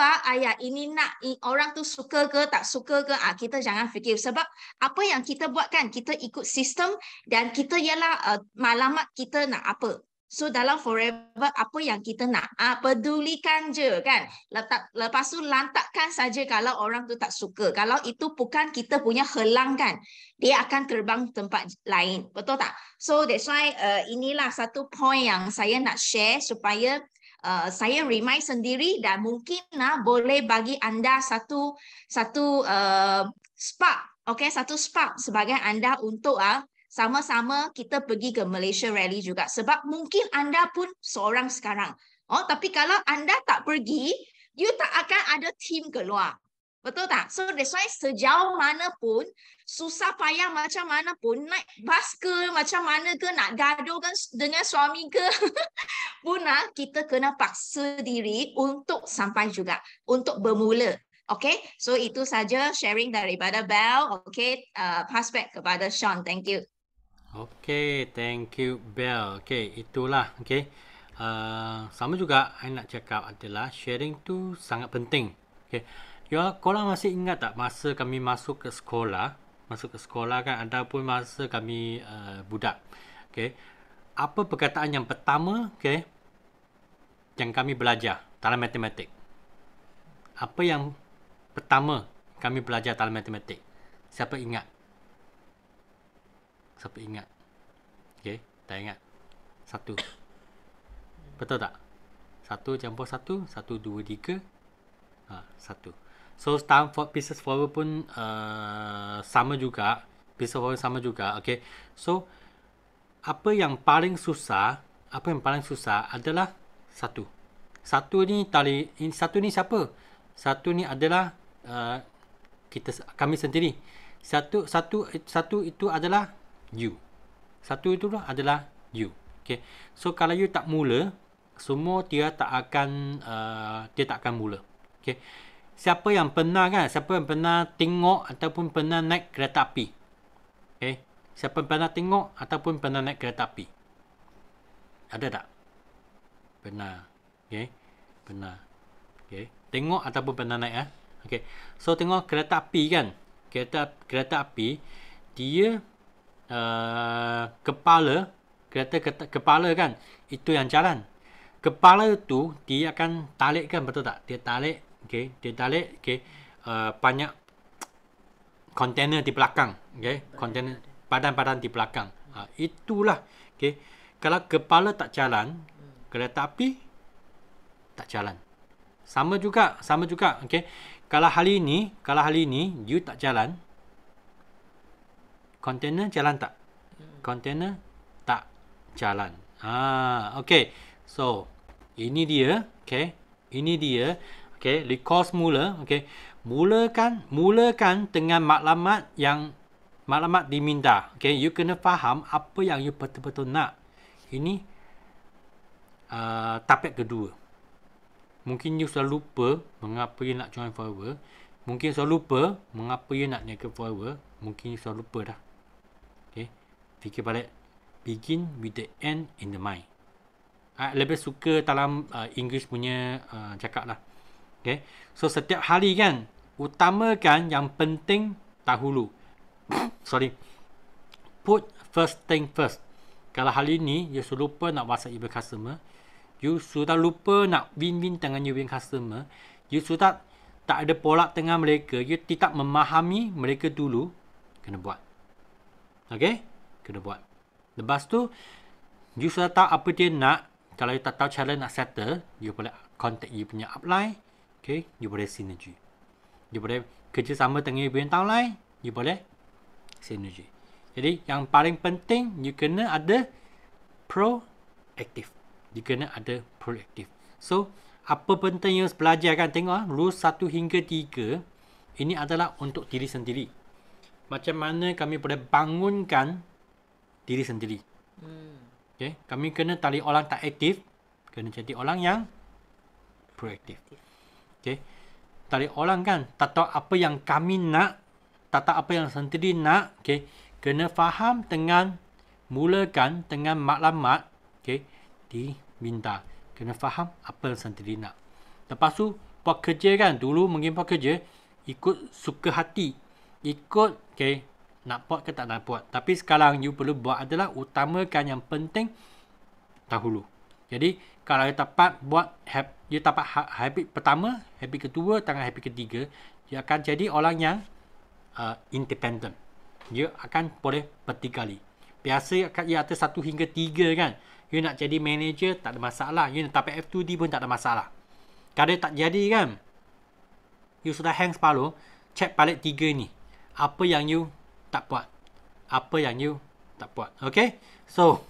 ini nak orang tu suka ke, tak suka ke. Kita jangan fikir. Sebab apa yang kita buat kan, kita ikut sistem dan kita ialah malamat kita nak apa. So, dalam forever, apa yang kita nak? Pedulikan je kan. Lepas tu lantakkan saja kalau orang tu tak suka. Kalau itu bukan kita punya helang kan, dia akan terbang tempat lain. Betul tak? So, that's why inilah satu point yang saya nak share supaya saya remind sendiri dan mungkin boleh bagi anda satu spark. Okay, satu spark sebagai anda untuk sama-sama kita pergi ke Malaysia Rally juga. Sebab mungkin anda pun seorang sekarang. Tapi kalau anda tak pergi, you tak akan ada team keluar. Betul tak? So that's why sejauh mana pun, susah payah macam mana pun, naik bas ke, macam mana ke, nak gaduh kan dengan suami ke, pun kita kena paksa diri untuk sampai juga, untuk bermula. Okay, so itu saja sharing daripada Bel. Okay, pass back kepada Sean. Thank you. Okay, thank you Bel. Okay, itulah. Okay, sama juga I nak cakap adalah sharing tu sangat penting. Okay, korang masih ingat tak masa kami masuk ke sekolah kan, ataupun masa kami budak. Okay, apa perkataan yang pertama, okay, yang kami belajar dalam matematik? Apa yang pertama kami belajar dalam matematik? Siapa ingat? Siapa ingat? Okay, tak ingat. 1. Betul tak? 1 campur 1, 1, 2, 3. 1. So, time for pieces forward pun sama juga. Pieces forward sama juga. Okay. So, apa yang paling susah adalah 1. 1 ni siapa? 1 ni adalah kami sendiri. Satu itu adalah you. Satu itu adalah you. Okay. So kalau you tak mula, semua dia tak akan mula. Okay. Siapa yang pernah tengok ataupun pernah naik kereta api? Okay. Siapa pernah tengok ataupun pernah naik kereta api? Ada tak? Pernah. Okay. Pernah. Okay. Tengok ataupun pernah naik. Okay. So tengok kereta api kan? Kereta api, dia kepala kan, itu yang jalan. Kepala tu dia akan tarik kan, betul tak? Dia tarik, banyak kontainer di belakang, kontainer badan-badan di belakang. Itulah, kalau kepala tak jalan, kereta api tak jalan. Sama juga, Kalau hari ini you tak jalan, kontainer jalan tak? Kontainer tak jalan. Okay. So, ini dia, Ini dia, recall semula, Mulakan dengan maklumat diminta. You kena faham apa yang you betul-betul nak. Ini tahap kedua. Mungkin you sudah lupa mengapa you nak join forever. Mungkin sudah lupa mengapa you nak niaga forever. Mungkin you sudah lupa dah. Fikir balik. Begin with the end in the mind. Lebih suka dalam English punya cakap lah. So setiap hari kan, utamakan yang penting dahulu. Put first thing first. Kalau hari ni you sudah lupa nak WhatsApp your customer, you sudah lupa nak win-win dengan your customer, you sudah tak ada polak dengan mereka, you tidak memahami mereka dulu, kena buat. Kena buat. Lepas tu, you sudah tahu apa dia nak. Kalau you tak tahu cara nak settle, you boleh contact you punya upline. You boleh synergy. You boleh kerjasama dengan you punya downline, you boleh synergy. Jadi, yang paling penting, you kena ada proaktif. You kena ada proaktif. So, apa penting you belajar kan? Tengok, rules 1 hingga 3. Ini adalah untuk diri sendiri. Macam mana kami boleh bangunkan diri sendiri. Kami kena tali orang tak aktif, kena jadi orang yang proaktif. Tali orang kan, tak tahu apa yang kami nak, tak tahu apa yang sendiri nak, kena faham dengan, mulakan dengan maklumat, diminta. Kena faham apa yang sendiri nak. Lepas tu, buat kerja kan, dulu mungkin buat kerja, ikut suka hati. Ikut, nak buat ke tak nak buat. Tapi sekarang you perlu buat adalah utamakan yang penting dahulu. Jadi kalau you dapat buat you dapat habit pertama, habit kedua, tangan habit ketiga, you akan jadi orang yang independent. You akan boleh bertigali. Biasa you atas 1 hingga 3 kan. You nak jadi manager tak ada masalah. You nak dapat F2D pun tak ada masalah. Kalau tak jadi kan, you sudah hang separuh, check balik 3 ni. Apa yang you tak buat. Apa yang you tak buat. So,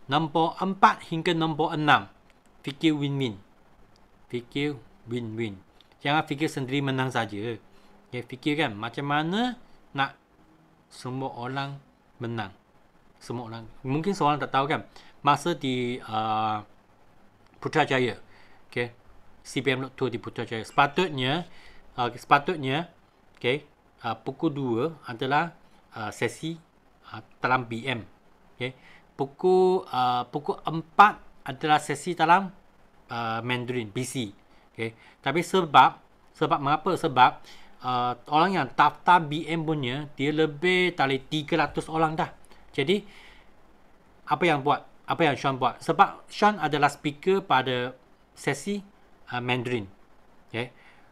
nombor 4 hingga nombor 6. Fikir win-win. Fikir win-win. Jangan fikir sendiri menang saja. Fikir kan macam mana nak semua orang menang. Semua orang. Mungkin seorang tak tahu kan. Masa di Putrajaya. CBM Lot 2 di Putrajaya. Sepatutnya pukul 2 adalah sesi dalam BM. Pukul 4 adalah sesi dalam Mandarin, BC. Tapi sebab mengapa? Sebab orang yang daftar BM punya, dia lebih dari 300 orang dah. Jadi, apa yang Sean buat? Sebab Sean adalah speaker pada sesi Mandarin.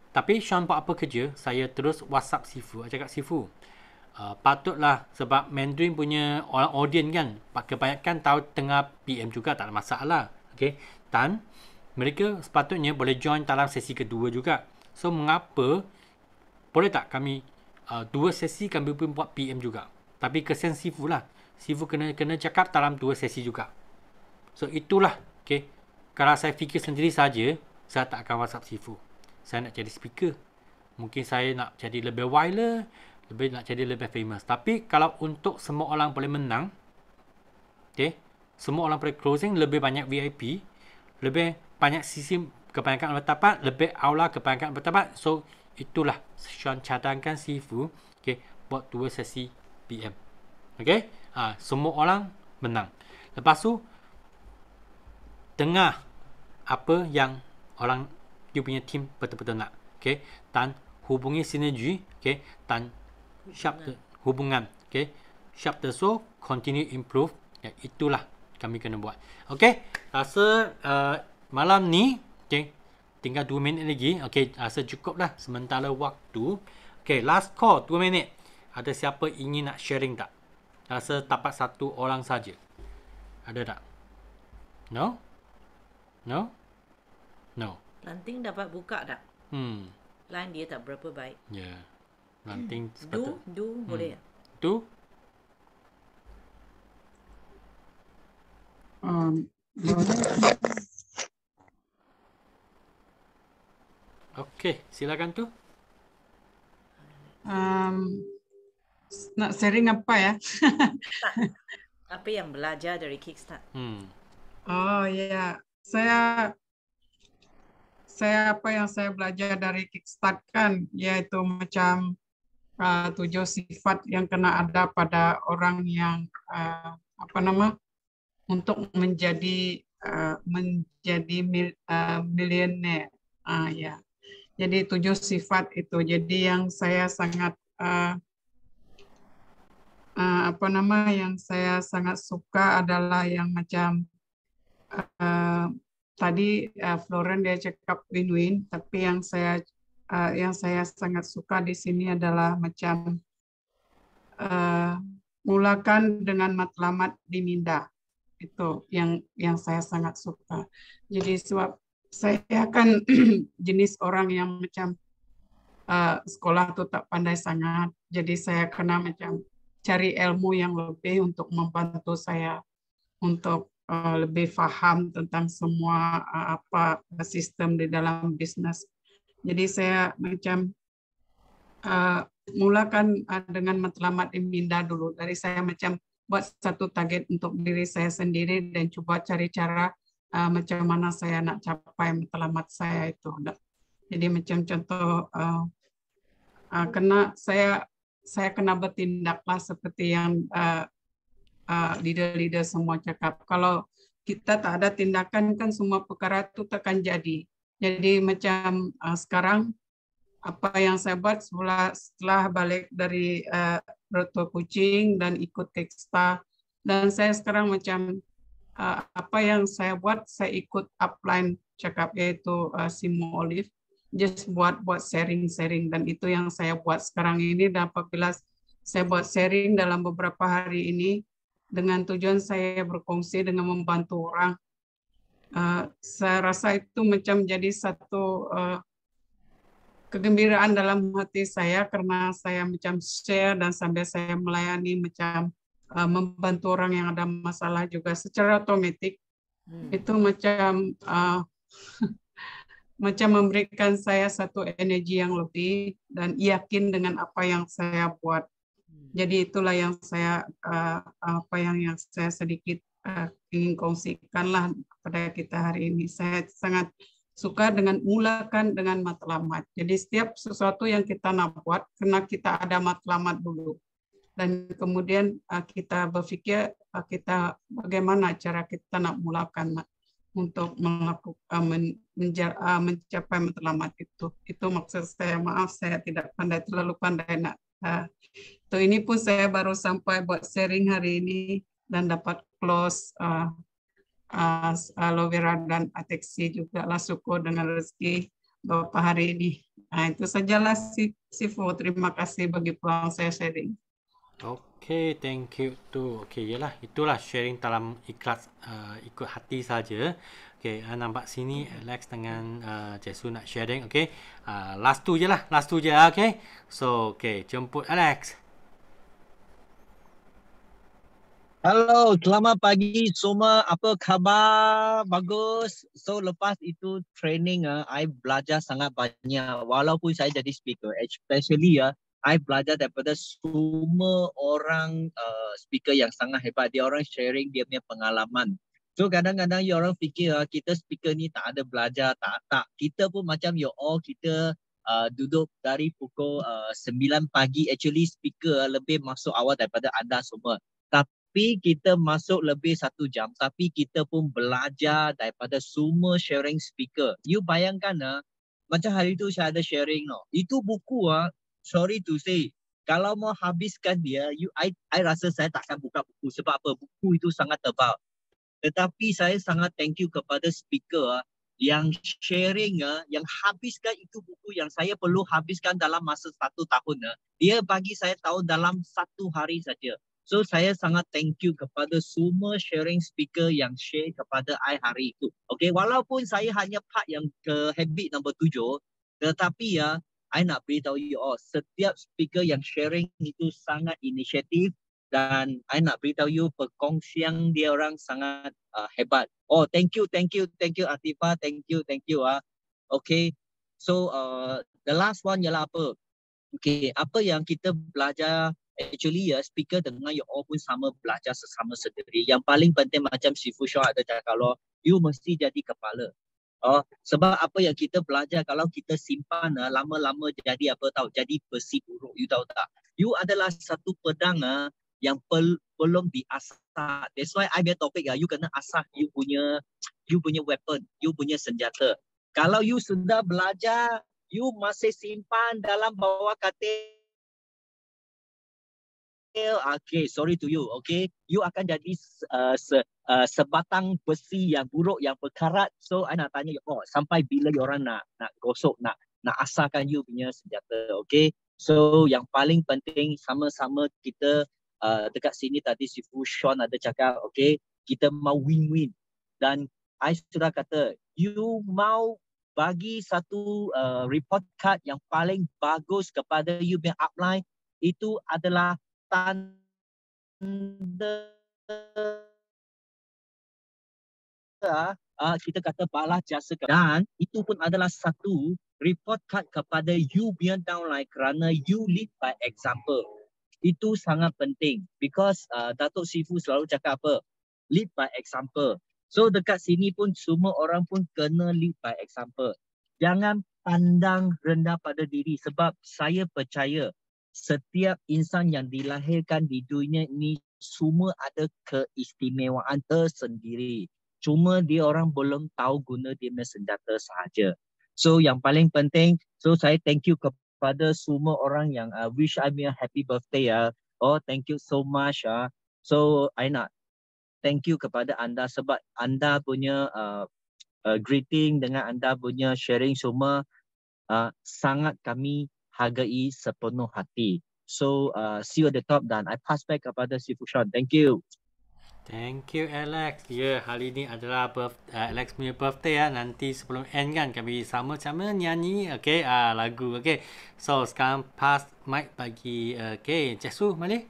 Tapi Sean buat apa kerja? Saya terus WhatsApp Sifu. Saya cakap, Sifu, patutlah sebab Mandarin punya orang audien kan, kebanyakan tahu tengah PM juga, tak ada masalah. Dan mereka sepatutnya boleh join dalam sesi kedua juga. So, mengapa boleh tak kami 2 sesi kami pun buat PM juga? Tapi kesian Sifu lah. Sifu kena cakap dalam 2 sesi juga. So, itulah. Kalau saya fikir sendiri saja, saya tak akan WhatsApp Sifu. Saya nak jadi speaker. Mungkin saya nak jadi lebih viral, nak jadi lebih famous. Tapi kalau untuk semua orang boleh menang, okay, semua orang boleh closing, lebih banyak VIP, lebih banyak sisi kebanyakan bertapak, lebih aula kebanyakan bertapak. So, itulah Sean cadangkan Sifu, okay, buat 2 sesi PM. Okay, semua orang menang. Lepas tu, dengar apa yang orang you punya team betul-betul nak. Okay, dan hubungi sinergi, okay, dan hubungan, okay, sharp the so continue improve. Ya, itulah kami kena buat. Okay, rasa malam ni, okay, tinggal 2 minit lagi. Okay, rasa cukup lah sementara waktu. Okay, last call 2 minit. Ada siapa ingin nak sharing tak? Rasa dapat 1 orang saja. Ada tak? No? No? No. Lanting dapat buka tak? Line dia tak berapa baik. Ya. Yeah. Lanting sepatut. Boleh tak? Do? Okey, silakan tu. Nak sharing apa ya? Apa yang belajar dari Kickstart? Oh ya, saya apa yang saya belajar dari Kickstart kan, yaitu macam 7 sifat yang kena ada pada orang yang untuk menjadi milioner. Ya. Jadi 7 sifat itu. Jadi yang saya sangat yang saya sangat suka adalah yang macam tadi Floren dia cakap win-win, tapi yang saya sangat suka di sini adalah macam mulakan dengan matlamat diminda. Itu yang saya sangat suka. Jadi sebab saya kan jenis orang yang macam sekolah tu tak pandai sangat. Jadi saya kena macam cari ilmu yang lebih untuk membantu saya untuk lebih faham tentang semua sistem di dalam bisnis. Jadi saya macam mulakan dengan matlamat diminda dulu. Dari saya macam buat satu target untuk diri saya sendiri dan coba cari cara macam mana saya nak capai matlamat saya itu. Jadi macam contoh saya kena bertindaklah seperti yang leader-leader semua cakap. Kalau kita tak ada tindakan kan semua perkara itu takkan jadi. Jadi macam sekarang apa yang saya buat setelah balik dari Roto Kuching dan ikut Kickstart, dan saya sekarang macam apa yang saya buat, saya ikut upline cakap yaitu Simo Olive, just buat sharing-sharing, dan itu yang saya buat sekarang ini. Dan apabila saya buat sharing dalam beberapa hari ini dengan tujuan saya berkongsi dengan membantu orang, saya rasa itu macam jadi satu kegembiraan dalam hati saya karena saya macam share dan sambil saya melayani macam membantu orang yang ada masalah juga secara otomatis. Itu macam macam memberikan saya satu energi yang lebih dan yakin dengan apa yang saya buat. Jadi itulah yang saya yang saya sedikit ingin kongsikanlah kepada kita hari ini. Saya sangat suka dengan mulakan dengan matlamat. Jadi setiap sesuatu yang kita nak buat, kena kita ada matlamat dulu. Dan kemudian kita berfikir kita bagaimana cara kita nak mulakan untuk mencapai matlamat itu. Itu maksud saya. Maaf saya tidak terlalu pandai nak. Ini pun saya baru sampai buat sharing hari ini dan dapat close aloe vera dan ateksi juga lah, syukur dengan rezeki beberapa hari ini. Itu sajalah Sifu. Terima kasih bagi peluang saya sharing. Okay, thank you tu. Okay, yalah, itulah sharing dalam ikhlas, ikut hati saja. Okay, nampak sini Alex dengan Jesu nak sharing. Okay, last tu je lah, Okay, so okay, jemput Alex. Halo, selamat pagi semua. Apa khabar? Bagus. So lepas itu training I belajar sangat banyak. Walaupun saya jadi speaker, especially I belajar daripada semua orang speaker yang sangat hebat. Dia orang sharing dia punya pengalaman. So kadang-kadang you orang fikir kita speaker ni tak ada belajar, tak. Kita pun macam you all, kita duduk dari pukul 9 pagi. Actually speaker lebih masuk awal daripada anda semua. Tapi kita masuk lebih 1 jam. Tapi kita pun belajar daripada semua sharing speaker. You bayangkan macam hari itu saya ada sharing Itu buku sorry to say, kalau mau habiskan dia, I rasa saya takkan buka buku. Sebab apa? Buku itu sangat tebal. Tetapi saya sangat thank you kepada speaker yang sharing yang habiskan itu buku yang saya perlu habiskan dalam masa 1 tahun. Dia bagi saya tahu dalam 1 hari saja. So saya sangat thank you kepada semua sharing speaker yang share kepada I hari itu. Okay, walaupun saya hanya part yang ke habit nombor 7, tetapi I nak beritahu you all, setiap speaker yang sharing itu sangat inisiatif dan I nak beritahu you perkongsian dia orang sangat hebat. Oh, thank you Atifah, thank you. Okay, so the last one ialah apa? Okay, apa yang kita belajar actually speaker dengan you all pun sama belajar sesama sendiri. Yang paling penting macam si Fushon ada cakap, kalau you mesti jadi kepala. Sebab apa yang kita belajar kalau kita simpan lama-lama jadi apa tahu, jadi besi buruk, you tahu tak? You adalah satu pedang yang belum diasah. That's why I punya topik you kena asah you punya weapon, you punya senjata. Kalau you sudah belajar, you masih simpan dalam bawah katil, okay, sorry to you, okay, you akan jadi sebatang besi yang buruk, yang berkarat. So I nak tanya, sampai bila you orang nak gosok, nak asahkan you punya senjata, okay? So yang paling penting sama-sama kita dekat sini tadi si Fushon ada cakap, okay, kita mau win-win. Dan I sudah kata, you mau bagi satu report card yang paling bagus kepada you punya upline, itu adalah tanda kita kata balas jasa. Dan itu pun adalah satu report card kepada you punya downline kerana you lead by example. Itu sangat penting because Datuk Sifu selalu cakap apa? Lead by example. So dekat sini pun semua orang pun kena lead by example. Jangan pandang rendah pada diri sebab saya percaya setiap insan yang dilahirkan di dunia ini semua ada keistimewaan tersendiri. Cuma dia orang belum tahu guna dia punya senjata sahaja. So yang paling penting, so saya thank you kepada semua orang yang wish I a happy birthday. Oh, thank you so much. So I nak thank you kepada anda sebab anda punya greeting dengan anda punya sharing semua sangat kami hargai sepenuh hati. So see you at the top dan I pass back kepada si Fushon. Thank you. Thank you Alex. Ya, hari ni adalah Alex punya birthday Nanti sebelum end kan kami sama-sama nyanyi lagu. Okay. So sekarang pass mic bagi Cik Su, mana?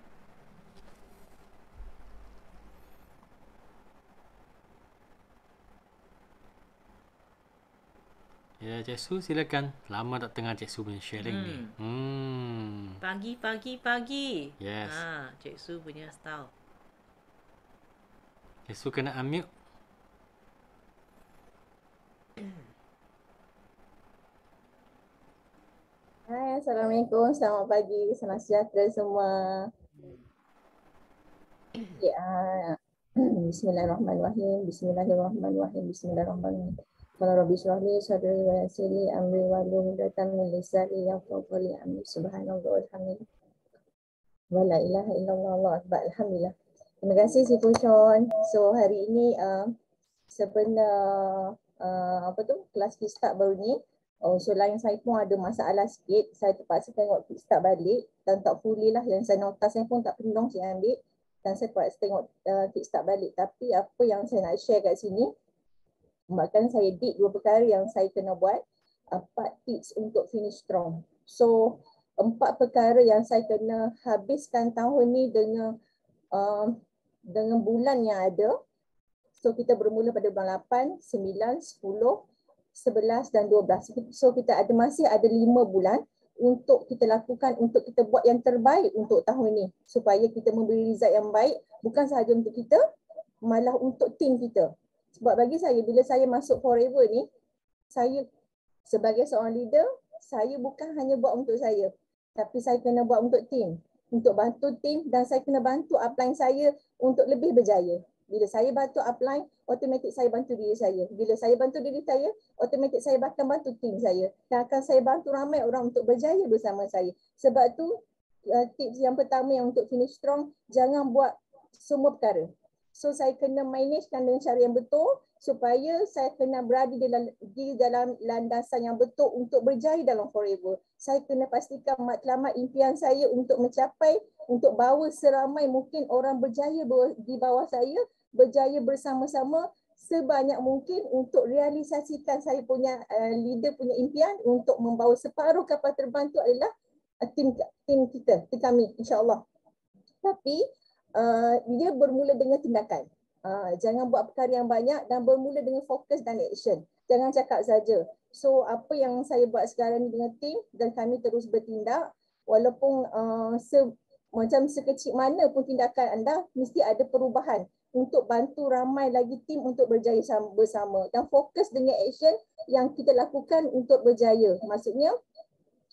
Ya, Cik Su silakan. Lama tak dengar Cik Su punya sharing ni. Pagi. Yes. Cik Su punya style. Cik Su kena unmute. Hai, Assalamualaikum. Selamat pagi. Salam sejahtera semua. Bismillahirrahmanirrahim. Bismillahirrahmanirrahim. Qala rabbi shrah li sadri wa yassir li amri wahlul 'uqdatam min lisani yafqahu qawli. Amin. Subhanallah walhamdulillah. Wa la ilaha illallah, Allahu akbar. Alhamdulillah. Terima kasih si Fushon. So hari ini sebenarnya kelas Kickstart baru ni. So lain saya pun ada masalah sikit. Saya terpaksa tengok Kickstart balik dan tak fully lah. Yang saya notas saya pun tak penuh saya ambil. Dan saya terpaksa tengok Kickstart balik. Tapi apa yang saya nak share kat sini, bahkan saya did 2 perkara yang saya kena buat. 4 tips untuk finish strong. So 4 perkara yang saya kena habiskan tahun ni dengan dengan bulan yang ada. So kita bermula pada bulan 8, 9, 10, 11 dan 12. So kita masih ada 5 bulan untuk kita lakukan, untuk kita buat yang terbaik untuk tahun ini supaya kita memberi result yang baik, bukan sahaja untuk kita, malah untuk tim kita. Sebab bagi saya, bila saya masuk Forever ni, saya sebagai seorang leader, saya bukan hanya buat untuk saya, tapi saya kena buat untuk tim, untuk bantu tim, dan saya kena bantu upline saya untuk lebih berjaya. Bila saya bantu upline, automatik saya bantu diri saya. Bila saya bantu diri saya, automatik saya akan bantu tim saya. Dan akan saya bantu ramai orang untuk berjaya bersama saya. Sebab tu tips yang pertama yang untuk finish strong, jangan buat semua perkara. So saya kena managekan dengan cara yang betul supaya saya kena berada di dalam landasan yang betul untuk berjaya dalam Forever. Saya kena pastikan matlamat impian saya untuk mencapai, untuk bawa seramai mungkin orang berjaya di bawah saya, berjaya bersama-sama sebanyak mungkin untuk realisasikan saya punya leader punya impian untuk membawa separuh kapal terbang itu adalah tim kita, tim kami, insyaAllah. Tapi dia bermula dengan tindakan. Jangan buat perkara yang banyak dan bermula dengan fokus dan action. Jangan cakap saja. So apa yang saya buat sekarang ni dengan tim dan kami terus bertindak, walaupun macam sekecil mana pun tindakan anda, mesti ada perubahan untuk bantu ramai lagi tim untuk berjaya bersama dan fokus dengan action yang kita lakukan untuk berjaya. Maksudnya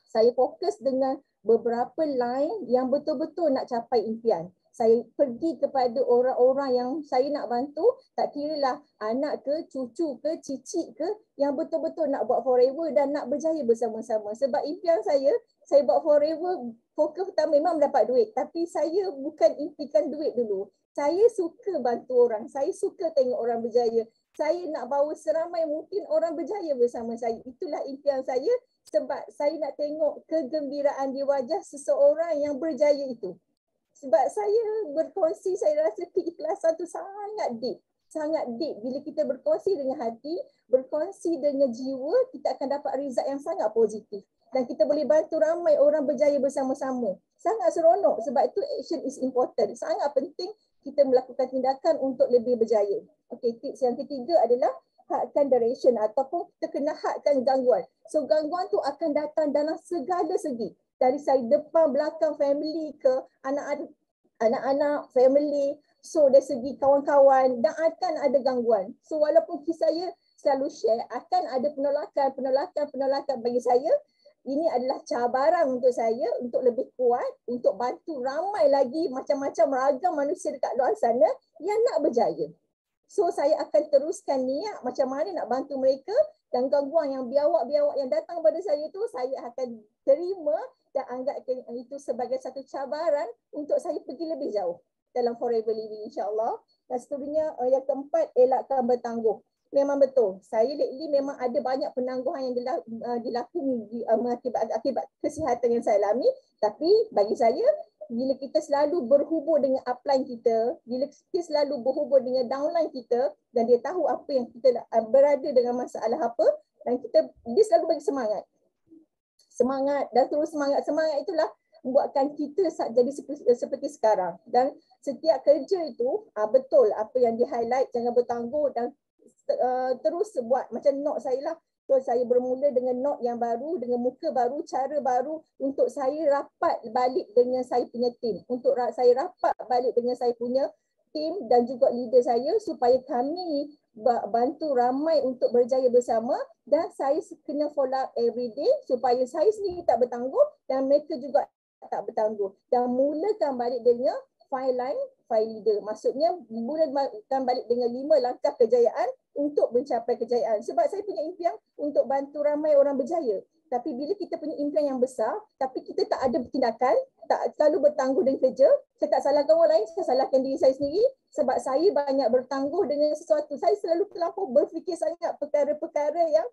saya fokus dengan beberapa line yang betul-betul nak capai impian. Saya pergi kepada orang-orang yang saya nak bantu, tak kiralah anak ke, cucu ke, cicit ke, yang betul-betul nak buat Forever dan nak berjaya bersama-sama. Sebab impian saya buat Forever, fokus pertama memang mendapat duit. Tapi saya bukan impikan duit dulu. Saya suka bantu orang, saya suka tengok orang berjaya. Saya nak bawa seramai mungkin orang berjaya bersama saya. Itulah impian saya sebab saya nak tengok kegembiraan di wajah seseorang yang berjaya itu. Sebab saya berkongsi, saya rasa keikhlasan tu sangat deep. Sangat deep. Bila kita berkongsi dengan hati, berkongsi dengan jiwa, kita akan dapat result yang sangat positif. Dan kita boleh bantu ramai orang berjaya bersama-sama. Sangat seronok sebab itu action is important. Sangat penting kita melakukan tindakan untuk lebih berjaya. Okey, tips yang ketiga adalah hadkan duration ataupun kita kena hadkan gangguan. So gangguan tu akan datang dalam segala segi. Dari saya depan, belakang, family ke, anak-anak, family. So dari segi kawan-kawan dan akan ada gangguan. So walaupun saya selalu share, akan ada penolakan bagi saya. Ini adalah cabaran untuk saya untuk lebih kuat, untuk bantu ramai lagi macam-macam ragam manusia dekat luar sana yang nak berjaya. So saya akan teruskan niat macam mana nak bantu mereka dan gangguan yang biawak-biawak yang datang pada saya tu saya akan terima dan anggap itu sebagai satu cabaran untuk saya pergi lebih jauh dalam Forever Living, insyaAllah. Dan seterusnya yang keempat, elakkan bertangguh. Memang betul, saya lately memang ada banyak penangguhan yang dilakoni akibat kesihatan yang saya alami. Tapi bagi saya, bila kita selalu berhubung dengan upline kita, bila kita selalu berhubung dengan downline kita dan dia tahu apa yang kita berada dengan masalah apa, dan dia selalu bagi semangat dan terus semangat itulah membuatkan kita jadi seperti sekarang. Dan setiap kerja itu betul apa yang di-highlight, jangan bertangguh dan terus buat macam note saya lah. So saya bermula dengan note yang baru, dengan muka baru, cara baru untuk saya rapat balik dengan saya punya tim. Untuk saya rapat balik dengan saya punya tim dan juga leader saya supaya kami bantu ramai untuk berjaya bersama dan saya kena follow up every day supaya saya sendiri tak bertangguh dan mereka juga tak bertangguh. Dan mulakan balik dengan file line, file leader. Maksudnya mulakan balik dengan 5 langkah kejayaan untuk mencapai kejayaan. Sebab saya punya impian untuk bantu ramai orang berjaya. Tapi bila kita punya impian yang besar, tapi kita tak ada tindakan, tak selalu bertangguh dengan kerja, saya tak salahkan orang lain, saya salahkan diri saya sendiri. Sebab saya banyak bertangguh dengan sesuatu. Saya selalu terlampau berfikir sangat perkara-perkara yang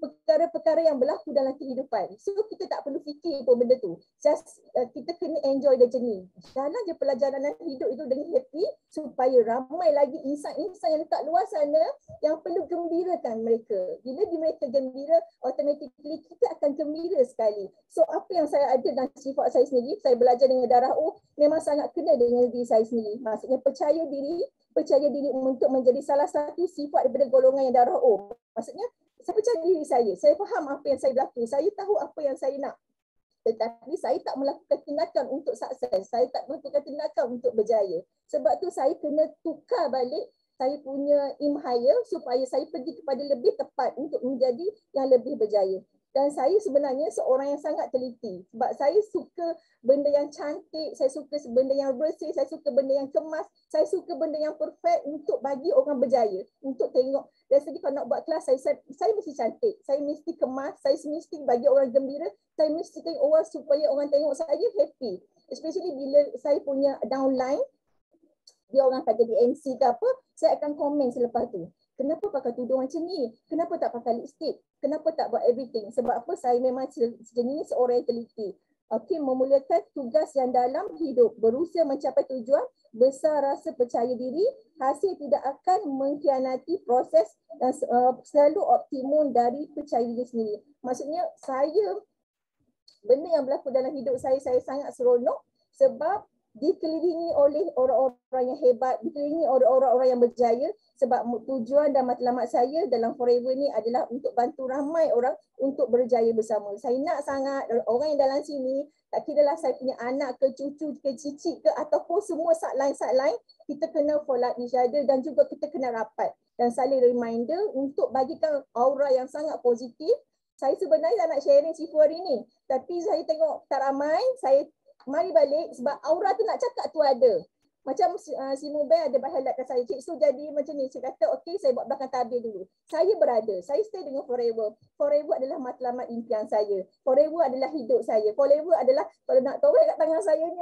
perkara-perkara yang berlaku dalam kehidupan. So kita tak perlu fikir pun benda tu. Just kita kena enjoy the journey. Jalan je perjalanan hidup itu dengan happy supaya ramai lagi insan-insan yang dekat luar sana yang perlu gembirakan mereka. Bila mereka gembira, automatically kita akan gembira sekali. So apa yang saya ada dalam sifat saya sendiri, saya belajar dengan darah O, memang sangat kena dengan diri saya sendiri. Maksudnya percaya diri untuk menjadi salah satu sifat daripada golongan yang darah O. Maksudnya saya percaya diri saya faham apa yang saya berlaku, saya tahu apa yang saya nak. Tetapi saya tak melakukan tindakan untuk sukses, saya tak melakukan tindakan untuk berjaya. Sebab tu saya kena tukar balik saya punya aim higher supaya saya pergi kepada lebih tepat untuk menjadi yang lebih berjaya. Dan saya sebenarnya seorang yang sangat teliti. Sebab saya suka benda yang cantik, saya suka benda yang bersih, saya suka benda yang kemas, saya suka benda yang perfect untuk bagi orang berjaya. Untuk tengok, dari segi kalau nak buat kelas, saya mesti cantik, saya mesti kemas, saya mesti bagi orang gembira, saya mesti tengok orang supaya orang tengok saya happy. Especially bila saya punya downline, dia orang kata di MC ke apa, saya akan komen selepas tu. Kenapa pakai tudung macam ni? Kenapa tak pakai lipstick? Kenapa tak buat everything? Sebab apa? Saya memang sejenis seorang yang teliti. Okey, memulakan tugas yang dalam hidup, berusaha mencapai tujuan, besar rasa percaya diri, hasil tidak akan mengkhianati proses dan selalu optimum dari percaya diri sendiri. Maksudnya benda yang berlaku dalam hidup saya sangat seronok sebab dikelilingi oleh orang-orang yang hebat, dikelilingi oleh orang-orang yang berjaya. Sebab tujuan dan matlamat saya dalam Forever ni adalah untuk bantu ramai orang untuk berjaya bersama. Saya nak sangat orang yang dalam sini, tak kira lah saya punya anak ke cucu ke cicit ke ataupun semua sideline, kita kena follow each other dan juga kita kena rapat. Dan saling reminder untuk bagikan aura yang sangat positif. Saya sebenarnya tak nak sharing sifu hari ni. Tapi saya tengok tak ramai, saya mari balik sebab aura tu nak cakap tu ada. Macam si Mubel ada highlightkan saya, Cik Su jadi macam ni. Saya kata okey, saya buat belakang tabir dulu. Saya berada, saya stay dengan Forever. Forever adalah matlamat impian saya. Forever adalah hidup saya. Forever adalah, kalau nak tahu kat tangan saya ni,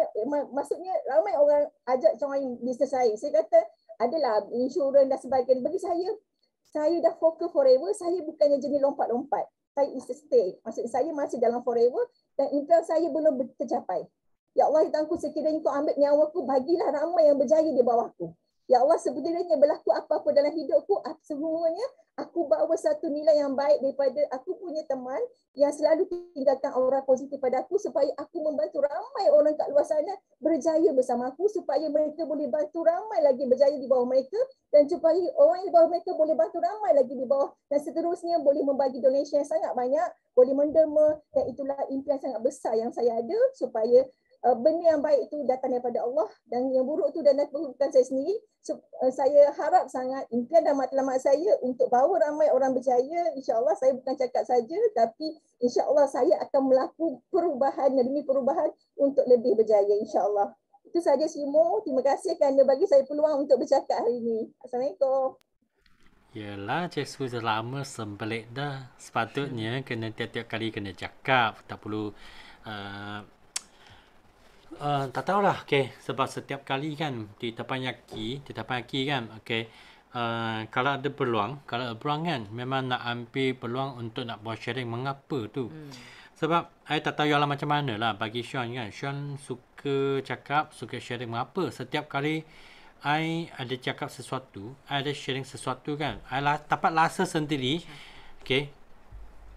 maksudnya ramai orang ajak join bisnes saya. Saya kata adalah insurans dan sebagainya. Bagi saya dah fokus Forever, saya bukannya jenis lompat-lompat. Saya is a stay. Maksudnya saya masih dalam Forever dan impian saya belum tercapai. Ya Allah, Tuhanku, sekiranya kau ambil nyawa aku, bagilah ramai yang berjaya di bawahku. Ya Allah, sebenarnya berlaku apa-apa dalam hidupku, semuanya aku bawa satu nilai yang baik daripada aku punya teman yang selalu tinggalkan aura positif pada aku supaya aku membantu ramai orang kat luar sana berjaya bersama aku supaya mereka boleh bantu ramai lagi berjaya di bawah mereka dan supaya orang di bawah mereka boleh bantu ramai lagi di bawah dan seterusnya boleh membagi donasi yang sangat banyak, boleh menderma, dan itulah impian sangat besar yang saya ada supaya benda yang baik itu datang daripada Allah dan yang buruk itu datang bukan saya sendiri. So, saya harap sangat impian dan matlamat saya untuk bawa ramai orang berjaya. InsyaAllah saya bukan cakap saja tapi insyaAllah saya akan melakukan perubahan demi perubahan untuk lebih berjaya insyaAllah. Itu saja Simo. Terima kasih kerana bagi saya peluang untuk bercakap hari ini. Assalamualaikum. Yalah, Cik Su dah lama sembelit dah. Sepatutnya kena tiap-tiap kali kena cakap. Tak perlu tak tahulah, okay. Sebab setiap kali kan di Teppanyaki kan, okay. Kalau ada peluang kan memang nak ambil peluang untuk nak buat sharing. Mengapa tu? Sebab saya tak tahu yalah macam mana lah bagi Sean kan. Sean suka cakap, suka sharing. Mengapa setiap kali I ada cakap sesuatu, I ada sharing sesuatu kan, I dapat rasa sendiri, okay,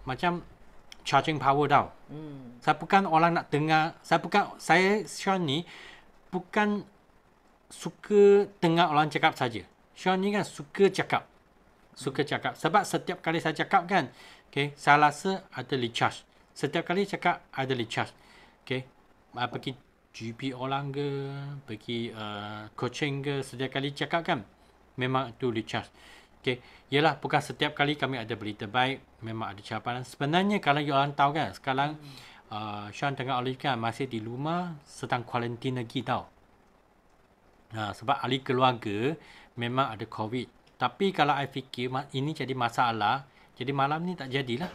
macam charging power tau. Saya bukan orang nak dengar, saya Sean ni bukan suka dengar orang cakap saja. Sean ni kan suka cakap. Sebab setiap kali saya cakap kan, okay, saya rasa ada recharge. Setiap kali cakap ada recharge. Okay, pergi GP orang ke, pergi coaching ke, setiap kali cakap kan memang itu recharge. Okay, yelah bukan setiap kali kami ada berita baik, memang ada cabaran. Sebenarnya kalau you orang tahu kan, sekarang Sean tengah Olive kan masih di rumah sedang kuarantin lagi tau. Sebab ahli keluarga memang ada COVID. Tapi kalau I fikir ini jadi masalah, jadi malam ni tak jadilah.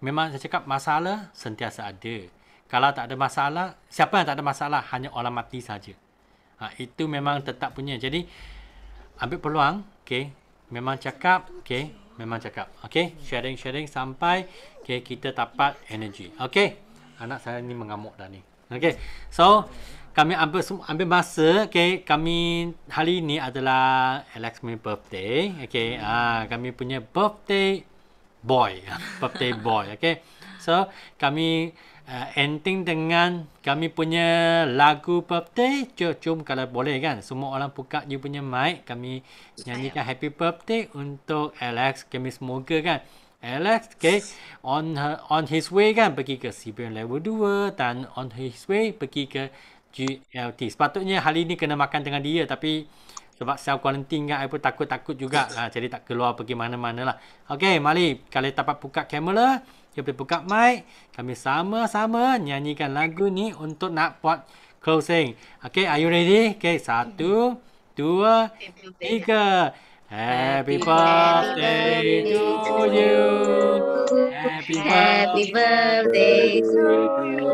Memang saya cakap masalah sentiasa ada. Kalau tak ada masalah, siapa yang tak ada masalah? Hanya orang mati saja. Itu memang tetap punya. Jadi ambil peluang, okay, memang cakap, okay, Memang cakap. Okay, sharing sampai kita dapat energy. Okay, anak saya ni mengamuk dah ni. Okay, so kami ambil masa. Okay, kami hari ni adalah Alex punya birthday. Okay, kami punya birthday boy. Birthday boy. Okay, so kami ending dengan kami punya lagu birthday. Jom kalau boleh kan, semua orang buka you punya mic, kami nyanyikan happy birthday untuk Alex. Kami semoga kan Alex on his way kan pergi ke CBN level 2 dan on his way pergi ke GLT. Sepatutnya hari ni kena makan dengan dia, tapi sebab self quarantine kan, I pun takut juga. Jadi tak keluar pergi mana-mana lah. Okay, mari kalau dapat buka kamera, kita buka mic, kami sama-sama nyanyikan lagu ni untuk nak buat closing. Okay, are you ready? Okay, 1, 2, 3. Happy birthday to you. Happy birthday to you.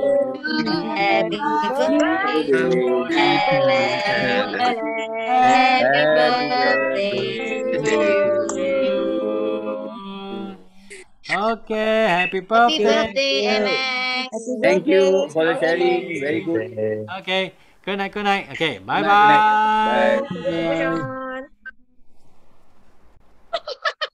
Happy birthday to Alex. Happy birthday to you. Okay, happy Happy birthday. birthday, Alex. Thank you for the sharing. Very good. Okay, good night. Okay, bye-bye. Bye. Bye.